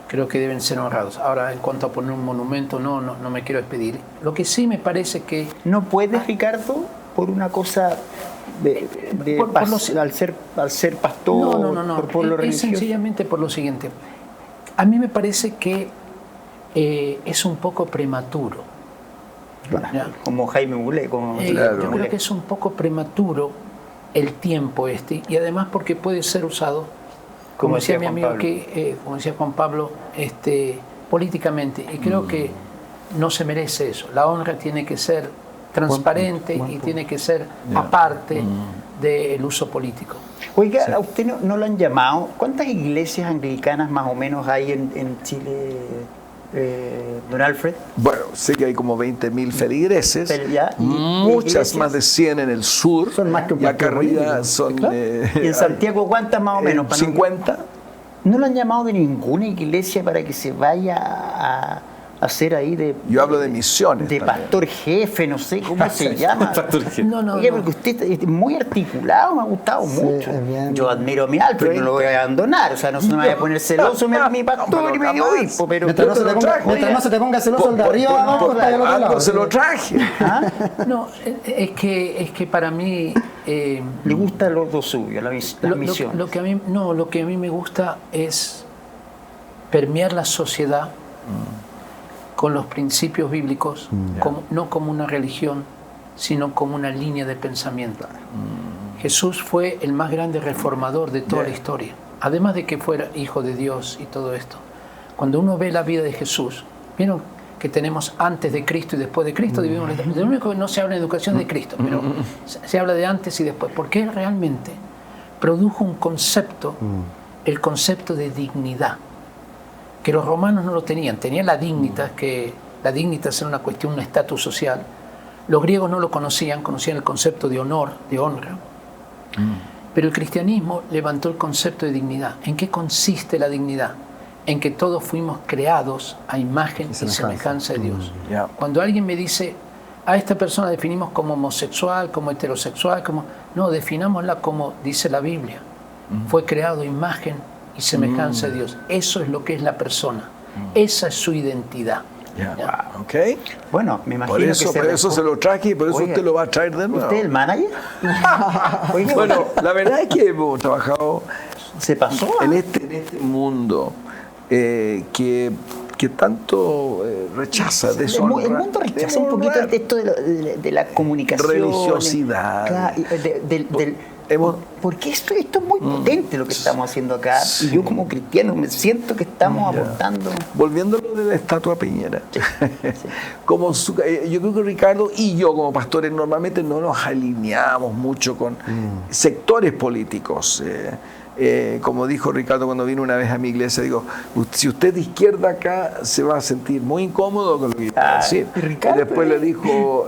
creo que deben ser honrados. Ahora, en cuanto a poner un monumento, no me quiero despedir. Lo que sí me parece que... ¿No puedes, Ricardo, por una cosa al ser pastor, no. por lo Es religioso? sencillamente por lo siguiente. A mí me parece que es un poco prematuro. Claro. Como Jaime Mulé. Yo creo que es un poco prematuro el tiempo y además porque puede ser usado, como decía mi amigo, como decía Juan Pablo, políticamente. Y creo que no se merece eso. La honra tiene que ser transparente y tiene que ser aparte del uso político. Oiga, ¿a usted no lo han llamado? ¿Cuántas iglesias anglicanas más o menos hay en Chile, don Alfred? Bueno, sé que hay como 20.000 feligreses, muchas iglesias, más de 100 en el sur, son más que un y acá partido arriba político. son... Claro. ¿Y en Santiago cuántas más o menos? 50. ¿No lo han llamado de ninguna iglesia para que se vaya a hacer ahí de... Yo hablo de misiones. De también. pastor jefe, no sé cómo se llama. Oye, porque usted es muy articulado, me ha gustado mucho. Yo admiro a mi Alfred, no lo voy a abandonar, o sea, no se me vaya a poner celoso mi pastor y mi obispo, pero... Mientras no se te ponga celoso el de arriba, abajo, está del otro lado. Se lo traje. No, es que para mí... Le gusta lo suyo, la misión. Lo que a mí me gusta es permear la sociedad con los principios bíblicos, no como una religión, sino como una línea de pensamiento. Jesús fue el más grande reformador de toda la historia, además de que fuera hijo de Dios y todo esto. Cuando uno ve la vida de Jesús, vieron que tenemos antes de Cristo y después de Cristo, lo único que no se habla en educación de Cristo, pero se habla de antes y después, porque Él realmente produjo un concepto, el concepto de dignidad, que los romanos no lo tenían. Tenían la dignitas, que la dignitas era una cuestión, un estatus social. Los griegos no lo conocían el concepto de honor, de honra. Pero el cristianismo levantó el concepto de dignidad. ¿En qué consiste la dignidad? En que todos fuimos creados a imagen y semejanza de Dios. Cuando alguien me dice, a esta persona definimos como homosexual, como heterosexual, no, definámosla como dice la Biblia. Fue creado imagen y semejanza de Dios. Eso es lo que es la persona. Esa es su identidad. Yeah. Okay. Bueno, me imagino por eso se lo traje y por eso usted lo va a traer de nuevo. ¿Usted es el manager? Oiga, bueno, la verdad es que hemos trabajado se pasó en este mundo que tanto rechaza, deshonra. El mundo rechaza un poquito esto de la comunicación. Religiosidad. Claro, porque esto es muy potente lo que estamos haciendo acá. Sí. Y yo como cristiano me siento que estamos aportando. Volviendo a lo de la estatua Piñera. Sí. Como yo creo que Ricardo y yo como pastores normalmente no nos alineamos mucho con sectores políticos. Como dijo Ricardo cuando vino una vez a mi iglesia, digo, si usted es de izquierda acá se va a sentir muy incómodo con lo que iba a decir. Y después le dijo,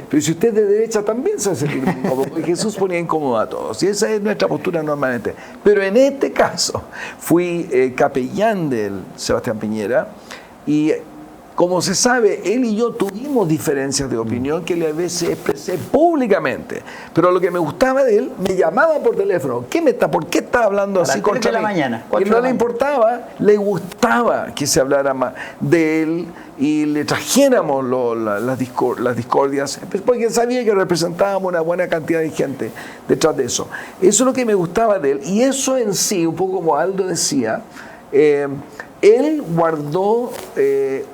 pero si usted es de derecha también se va a sentir muy incómodo, porque Jesús ponía incómodo a todos. Y esa es nuestra postura normalmente. Pero en este caso, fui capellán del Sebastián Piñera y como se sabe, él y yo tuvimos diferencias de opinión que le a veces expresé públicamente. Pero lo que me gustaba de él, me llamaba por teléfono. ¿Por qué está hablando así contra mí? Mañana, y no le importaba, le gustaba que se hablara más de él y le trajéramos las discordias, porque sabía que representábamos una buena cantidad de gente detrás de eso. Eso es lo que me gustaba de él. Y eso en sí, un poco como Aldo decía, él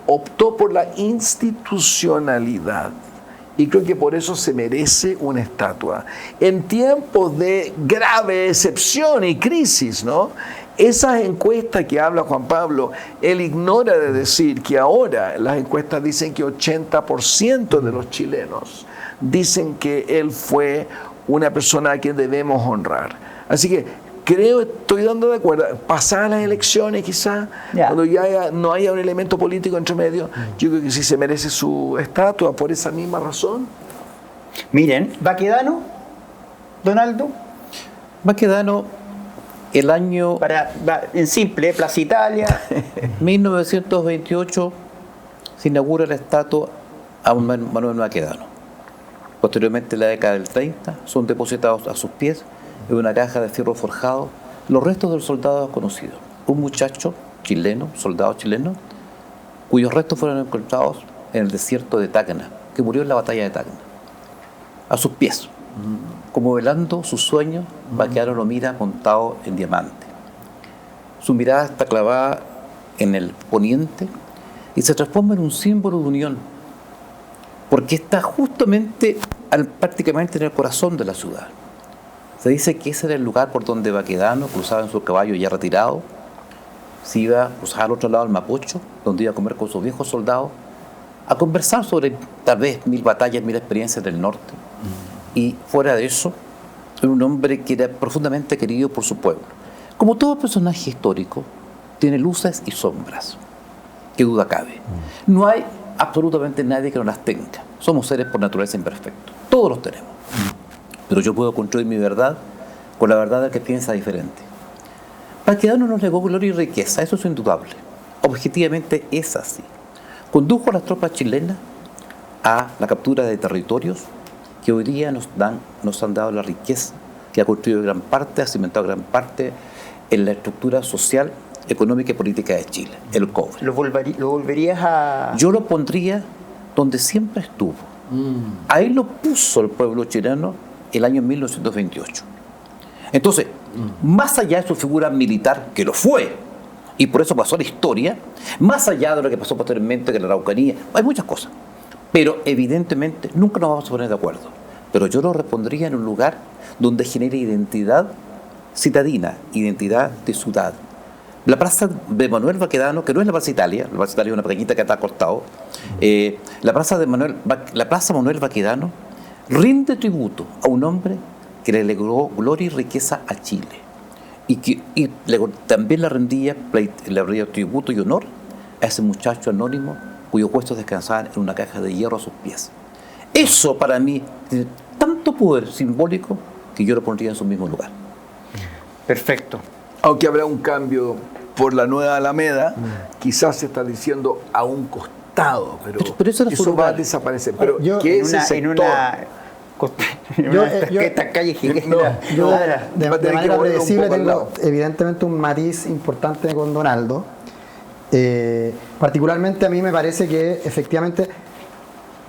optó por la institucionalidad y creo que por eso se merece una estatua. En tiempos de grave excepción y crisis, ¿no? Esas encuestas que habla Juan Pablo, él ignora de decir que ahora las encuestas dicen que 80% de los chilenos dicen que él fue una persona a quien debemos honrar. Así que estoy dando de acuerdo, pasadas las elecciones quizás, cuando ya no haya un elemento político entre medio, yo creo que sí se merece su estatua por esa misma razón. Miren, Baquedano, Donaldo. Baquedano, el año... en simple, Plaza Italia. 1928 se inaugura la estatua a Manuel Baquedano. Posteriormente, en la década del 30, son depositados a sus pies en una caja de fierro forjado los restos del soldado desconocido, un muchacho chileno, soldado chileno, cuyos restos fueron encontrados en el desierto de Tacna, que murió en la batalla de Tacna. A sus pies, como velando su sueño, Baquedano lo mira montado en diamante. Su mirada está clavada en el poniente y se transforma en un símbolo de unión, porque está justamente, prácticamente en el corazón de la ciudad. Se dice que ese era el lugar por donde Baquedano cruzaba en su caballo ya retirado, se iba a cruzar al otro lado del Mapocho, donde iba a comer con sus viejos soldados, a conversar sobre tal vez 1000 batallas, 1000 experiencias del norte. Y fuera de eso, era un hombre que era profundamente querido por su pueblo. Como todo personaje histórico, tiene luces y sombras, qué duda cabe. No hay absolutamente nadie que no las tenga. Somos seres por naturaleza imperfectos, todos los tenemos. Pero yo puedo construir mi verdad con la verdad del que piensa diferente. Baquedano nos legó gloria y riqueza, eso es indudable. Objetivamente es así. Condujo a las tropas chilenas a la captura de territorios que hoy día nos han dado la riqueza, que ha construido gran parte, ha cimentado gran parte en la estructura social, económica y política de Chile, el cobre. ¿Lo volverías a...? Yo lo pondría donde siempre estuvo. Ahí lo puso el pueblo chileno el año 1928. Entonces, más allá de su figura militar, que lo fue, y por eso pasó a la historia, más allá de lo que pasó posteriormente, que la Araucanía, hay muchas cosas, pero evidentemente nunca nos vamos a poner de acuerdo. Pero yo lo repondría en un lugar donde genere identidad citadina, identidad de ciudad. La plaza de Manuel Baquedano, que no es la Plaza Italia es una pequeñita que está al costado, la plaza Manuel Baquedano rinde tributo a un hombre que le legó gloria y riqueza a Chile también le rendía tributo y honor a ese muchacho anónimo cuyos huesos descansaban en una caja de hierro a sus pies. Eso para mí tiene tanto poder simbólico que yo lo pondría en su mismo lugar. Perfecto. Aunque habrá un cambio por la nueva Alameda, quizás se está diciendo a un costado Estado, pero eso era su va a lugar. desaparecer. Pero Yo- que En ese una, sector, en Yo- una tarjeta callejera. Yo, va a de tener que manera volver un predecible, poco al tengo lado. evidentemente un matiz importante con Donaldo. Particularmente a mí me parece que efectivamente,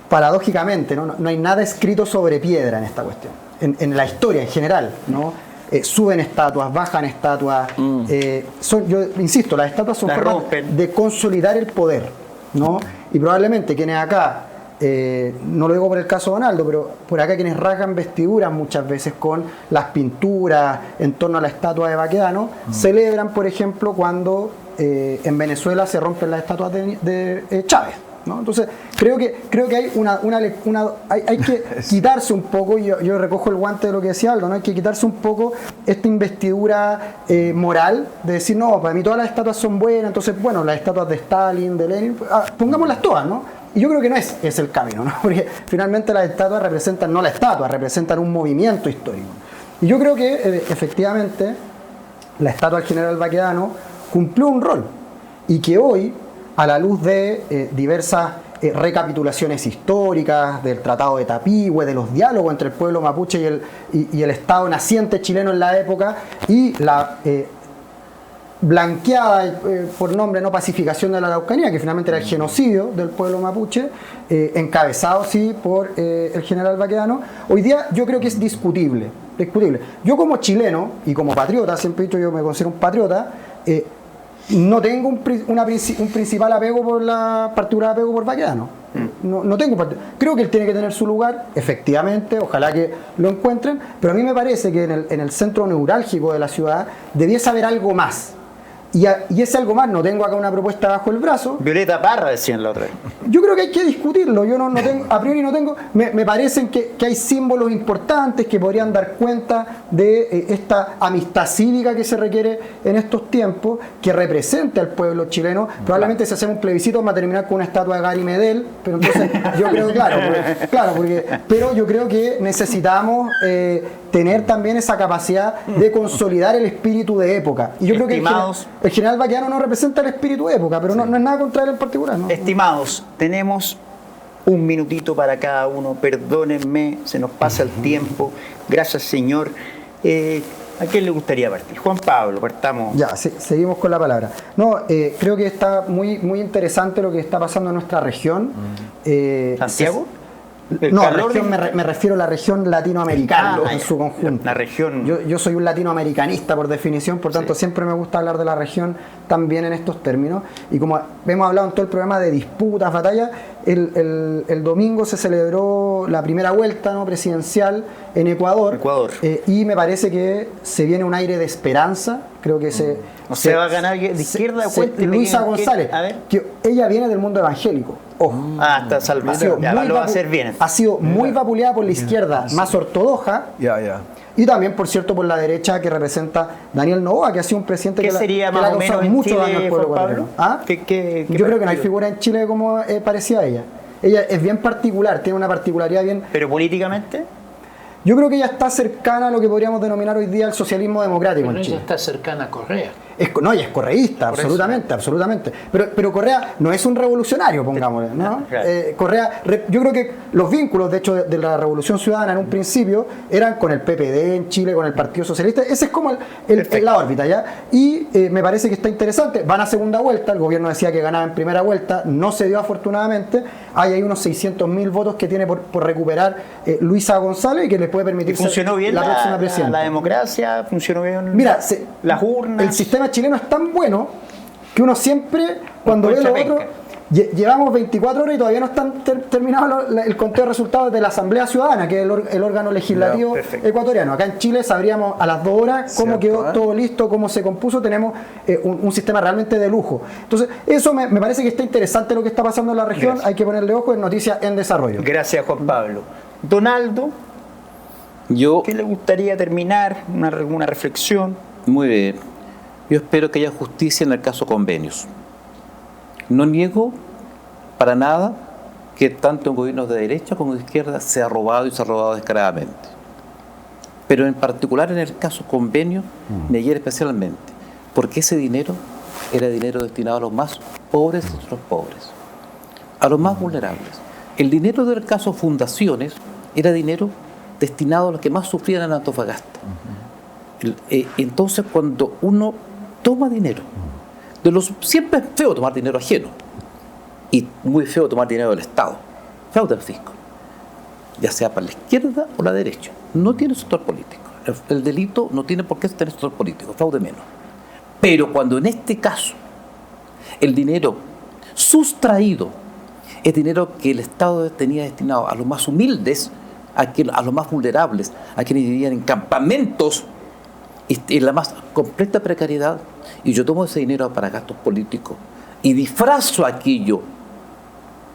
paradójicamente, no hay nada escrito sobre piedra en esta cuestión, en la historia en general, ¿no? Suben estatuas, bajan estatuas, yo insisto, las estatuas son Las formas rompen. de consolidar el poder, ¿no? Y probablemente quienes acá, no lo digo por el caso de Donaldo, pero por acá quienes rasgan vestiduras muchas veces con las pinturas en torno a la estatua de Baquedano, celebran, por ejemplo, cuando en Venezuela se rompen las estatuas de Chávez, ¿no? Entonces creo que hay hay que quitarse un poco, y yo recojo el guante de lo que decía Aldo, ¿no? Hay que quitarse un poco esta investidura moral de decir, no, para mí todas las estatuas son buenas, entonces bueno, las estatuas de Stalin, de Lenin, pongámoslas todas, ¿no? Y yo creo que no es el camino, ¿no? Porque finalmente las estatuas representan, no la estatua, representan un movimiento histórico. Y yo creo que efectivamente la estatua del general Baquedano cumplió un rol, y que hoy, a la luz de diversas recapitulaciones históricas, del Tratado de Tapigüe, de los diálogos entre el pueblo mapuche y el Estado naciente chileno en la época, y la blanqueada por nombre no pacificación de la Araucanía, que finalmente era el genocidio del pueblo mapuche, encabezado sí por el general Baquedano, hoy día yo creo que es discutible. Yo como chileno y como patriota, siempre he dicho, yo me considero un patriota, no tengo un principal apego por particular apego por Baquedano. No tengo creo que él tiene que tener su lugar, efectivamente, ojalá que lo encuentren, pero a mí me parece que en el centro neurálgico de la ciudad debiese haber algo más. Y ese algo más, no tengo acá una propuesta bajo el brazo. Violeta Parra decían la otra vez. Yo creo que hay que discutirlo. Yo no tengo, a priori no tengo. Me parecen que hay símbolos importantes que podrían dar cuenta de esta amistad cívica que se requiere en estos tiempos, que represente al pueblo chileno. Probablemente si hacemos un plebiscito vamos a terminar con una estatua de Gary Medel, pero entonces yo creo que pero yo creo que necesitamos tener también esa capacidad de consolidar el espíritu de época. Y yo creo que el general Baquedano no representa el espíritu de época, pero no es nada contra él en particular, ¿no? Estimados, tenemos un minutito para cada uno, perdónenme, se nos pasa el tiempo, gracias Señor. ¿A quién le gustaría partir? Juan Pablo, partamos. Ya, seguimos con la palabra. No, creo que está muy interesante lo que está pasando en nuestra región. ¿Santiago? No, región, me refiero a la región latinoamericana en su conjunto. La región. Yo soy un latinoamericanista por definición, por tanto siempre me gusta hablar de la región también en estos términos. Y como hemos hablado en todo el programa de disputas, batallas, el domingo se celebró la primera vuelta, ¿no?, presidencial en Ecuador. Y me parece que se viene un aire de esperanza. Creo que se va a ganar de izquierda. Luisa González, que ella viene del mundo evangélico. Ojo. Está salvado. Lo va a hacer bien. Ha sido muy vapuleada por la izquierda más ortodoxa. Y también, por cierto, por la derecha que representa Daniel Noboa, que ha sido un presidente que le ha causado mucho daño al pueblo ecuatoriano. Yo creo que no hay figura en Chile como parecía a ella. Ella es bien particular, tiene una particularidad bien... ¿Pero políticamente? Yo creo que ella está cercana a lo que podríamos denominar hoy día el socialismo democrático en Chile. Ella está cercana a Correa. Ella es correísta, absolutamente. Pero Correa no es un revolucionario, pongámosle, ¿no? Correa, yo creo que los vínculos, de hecho, de la Revolución Ciudadana en un principio eran con el PPD en Chile, con el Partido Socialista. Ese es como la órbita, ¿ya? Y me parece que está interesante. Van a segunda vuelta, el gobierno decía que ganaba en primera vuelta, no se dio afortunadamente. Hay unos 600.000 votos que tiene por recuperar Luisa González y que le puede permitir funcionó bien la próxima presidenta. La democracia, funcionó bien. Mira, las urnas. El sistema chileno es tan bueno que uno siempre, cuando ve lo otro, llevamos 24 horas y todavía no están terminados el conteo de resultados de la Asamblea Ciudadana, que es el órgano legislativo ecuatoriano. Acá en Chile sabríamos a las 2 horas cómo quedó todo listo, cómo se compuso. Tenemos un sistema realmente de lujo. Entonces, eso me parece que está interesante lo que está pasando en la región. Hay que ponerle ojo, en noticias en desarrollo. Gracias, Juan Pablo. Donaldo, ¿qué le gustaría terminar? ¿Una reflexión? Muy bien. Yo espero que haya justicia en el caso Convenios. No niego para nada que tanto en gobiernos de derecha como de izquierda se ha robado y se ha robado descaradamente. Pero en particular en el caso Convenios, me hiere especialmente, porque ese dinero era dinero destinado a los más pobres de los pobres. a los más vulnerables. El dinero del caso fundaciones era dinero destinado a los que más sufrían en Antofagasta. Entonces, cuando uno toma dinero, siempre es feo tomar dinero ajeno y muy feo tomar dinero del Estado, fraude al fisco, ya sea para la izquierda o la derecha. No tiene sector político. El delito no tiene por qué tener sector político, fraude menos. Pero cuando en este caso el dinero sustraído es dinero que el Estado tenía destinado a los más humildes, a los más vulnerables, a quienes vivían en campamentos en la más completa precariedad, y yo tomo ese dinero para gastos políticos y disfrazo aquello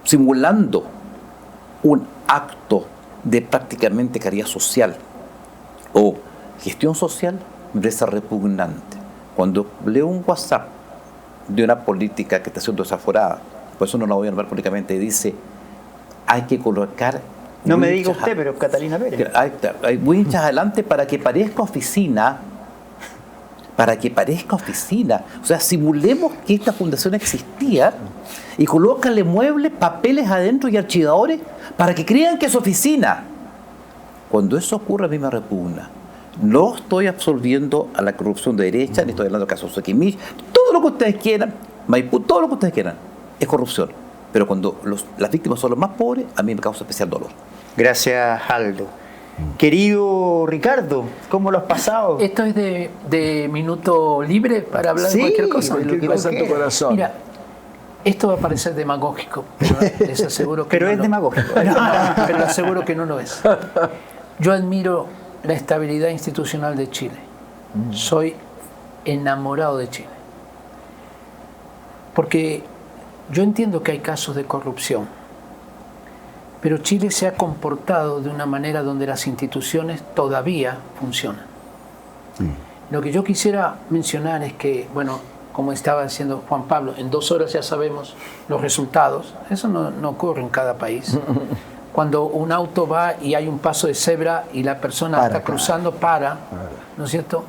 simulando un acto de prácticamente caridad social o gestión social, de esa repugnante. Cuando leo un WhatsApp de una política que está siendo desaforada, por eso no la voy a nombrar públicamente, dice, hay que colocar... No me diga usted, pero Catalina Pérez. Hay winchas adelante para que parezca oficina. O sea, simulemos que esta fundación existía y colócale muebles, papeles adentro y archivadores para que crean que es oficina. Cuando eso ocurre, a mí me repugna. No estoy absolviendo a la corrupción de derecha, ni estoy hablando del caso Soquimich, todo lo que ustedes quieran, Maipú, todo lo que ustedes quieran, es corrupción. Pero cuando las víctimas son los más pobres, a mí me causa especial dolor. Gracias, Aldo. Querido Ricardo, ¿cómo lo has pasado? Esto es de minuto libre para hablar de cualquier cosa. Cualquier cosa en tu corazón. Mira, esto va a parecer demagógico, pero les aseguro que pero no es demagógico. Pero aseguro que no lo es. Yo admiro la estabilidad institucional de Chile. Soy enamorado de Chile. Porque yo entiendo que hay casos de corrupción, pero Chile se ha comportado de una manera donde las instituciones todavía funcionan. Lo que yo quisiera mencionar es que, bueno, como estaba diciendo Juan Pablo, en 2 horas ya sabemos los resultados. Eso no ocurre en cada país. Cuando un auto va y hay un paso de cebra y la persona está cruzando, ¿no es cierto?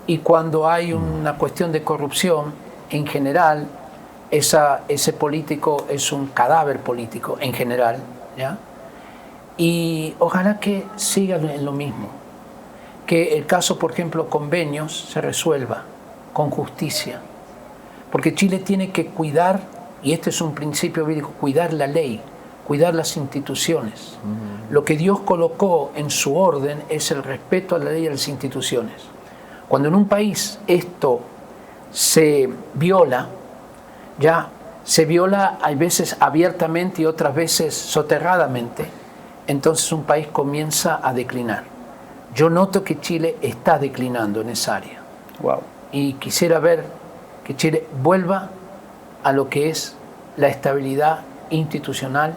Y cuando hay una cuestión de corrupción, en general, ese político es un cadáver político, en general, ¿ya? Y ojalá que siga en lo mismo, que el caso, por ejemplo, convenios, se resuelva con justicia, porque Chile tiene que cuidar, y este es un principio bíblico, cuidar la ley, cuidar las instituciones. Lo que Dios colocó en su orden es el respeto a la ley y a las instituciones. Cuando en un país esto se viola, hay veces abiertamente y otras veces soterradamente, entonces un país comienza a declinar. Yo noto que Chile está declinando en esa área. Wow. Y quisiera ver que Chile vuelva a lo que es la estabilidad institucional,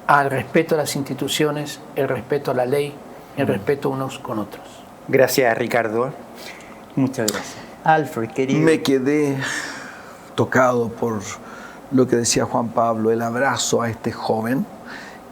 al respeto a las instituciones, el respeto a la ley, el respeto unos con otros. Gracias, Ricardo. Muchas gracias. Alfred, querido. Me quedé tocado por lo que decía Juan Pablo, el abrazo a este joven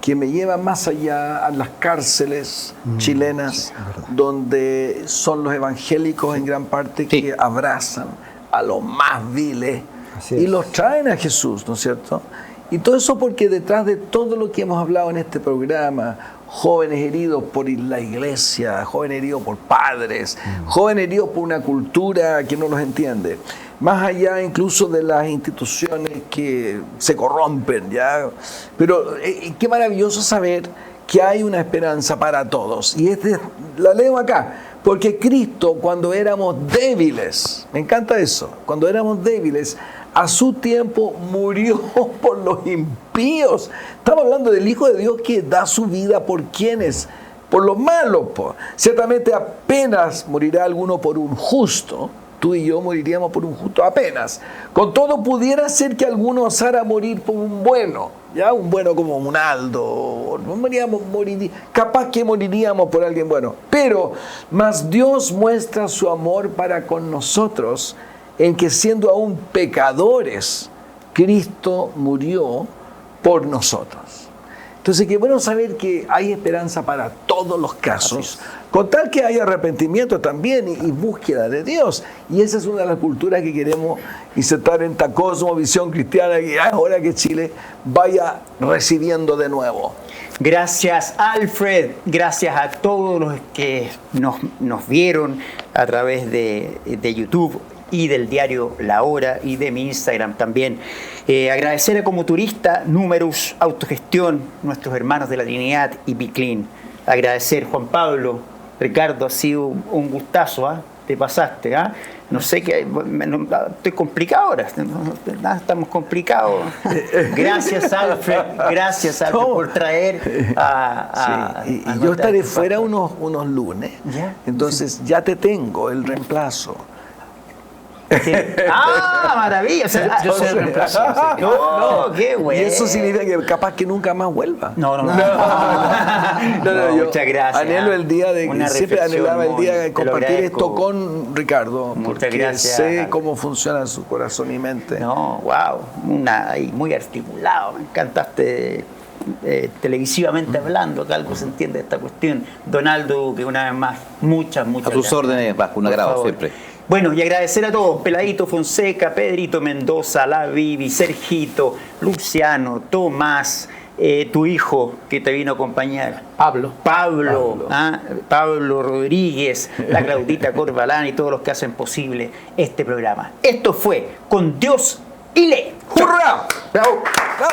que me lleva más allá a las cárceles chilenas, donde son los evangélicos en gran parte que abrazan a los más viles y los traen a Jesús, ¿no es cierto? Y todo eso porque detrás de todo lo que hemos hablado en este programa, jóvenes heridos por la iglesia, jóvenes heridos por padres, jóvenes heridos por una cultura que no los entiende, más allá incluso de las instituciones que se corrompen, ¿ya? Pero qué maravilloso saber que hay una esperanza para todos. Y la leo acá, porque Cristo, cuando éramos débiles, me encanta eso, cuando éramos débiles, a su tiempo murió por los impíos. Estamos hablando del Hijo de Dios que da su vida por quienes, por los malos. Ciertamente apenas morirá alguno por un justo. Tú y yo moriríamos por un justo apenas. Con todo pudiera ser que alguno osara morir por un bueno, ¿ya? Un bueno como un Aldo. Capaz que moriríamos por alguien bueno. Pero, más Dios muestra su amor para con nosotros, en que siendo aún pecadores, Cristo murió por nosotros. Entonces, qué bueno saber que hay esperanza para todos los casos, con tal que haya arrepentimiento también y búsqueda de Dios. Y esa es una de las culturas que queremos insertar en esta cosmovisión cristiana, y ahora que Chile vaya recibiendo de nuevo. Gracias, Alfred. Gracias a todos los que nos vieron a través de YouTube y del diario La Hora y de mi Instagram también. Agradecer a Como Turista, Números, Autogestión, nuestros hermanos de la Trinidad y Biclin. Agradecer, Juan Pablo, Ricardo, ha sido un gustazo, ¿ah? Te pasaste, ¿ah? No sé qué, estoy complicado ahora, estamos complicados. Gracias, Alfred, por traer a y yo estaré fuera unos lunes, ¿ya? Entonces ya te tengo el reemplazo. Sí. ¡Ah, maravilla! O sea, yo soy el reemplazante. No, qué bueno. Y eso significa que capaz que nunca más vuelva. No, muchas gracias. Anhelo el día de que siempre anhelaba el día de compartir esto con Ricardo. Muchas gracias. Sé cómo funciona su corazón y mente. No, wow. Muy articulado. Me encantaste. Televisivamente hablando, que algo se entiende de esta cuestión. Donaldo, que una vez más, muchas a tus órdenes, Vasco, un agrado siempre. Bueno, y agradecer a todos, Peladito Fonseca, Pedrito Mendoza, La Vivi, Sergito, Luciano, Tomás, tu hijo que te vino a acompañar. Pablo Rodríguez, la Claudita Corbalán y todos los que hacen posible este programa. Esto fue Con Dios y Ley. ¡Hurra! ¡Bravo! ¡Bravo!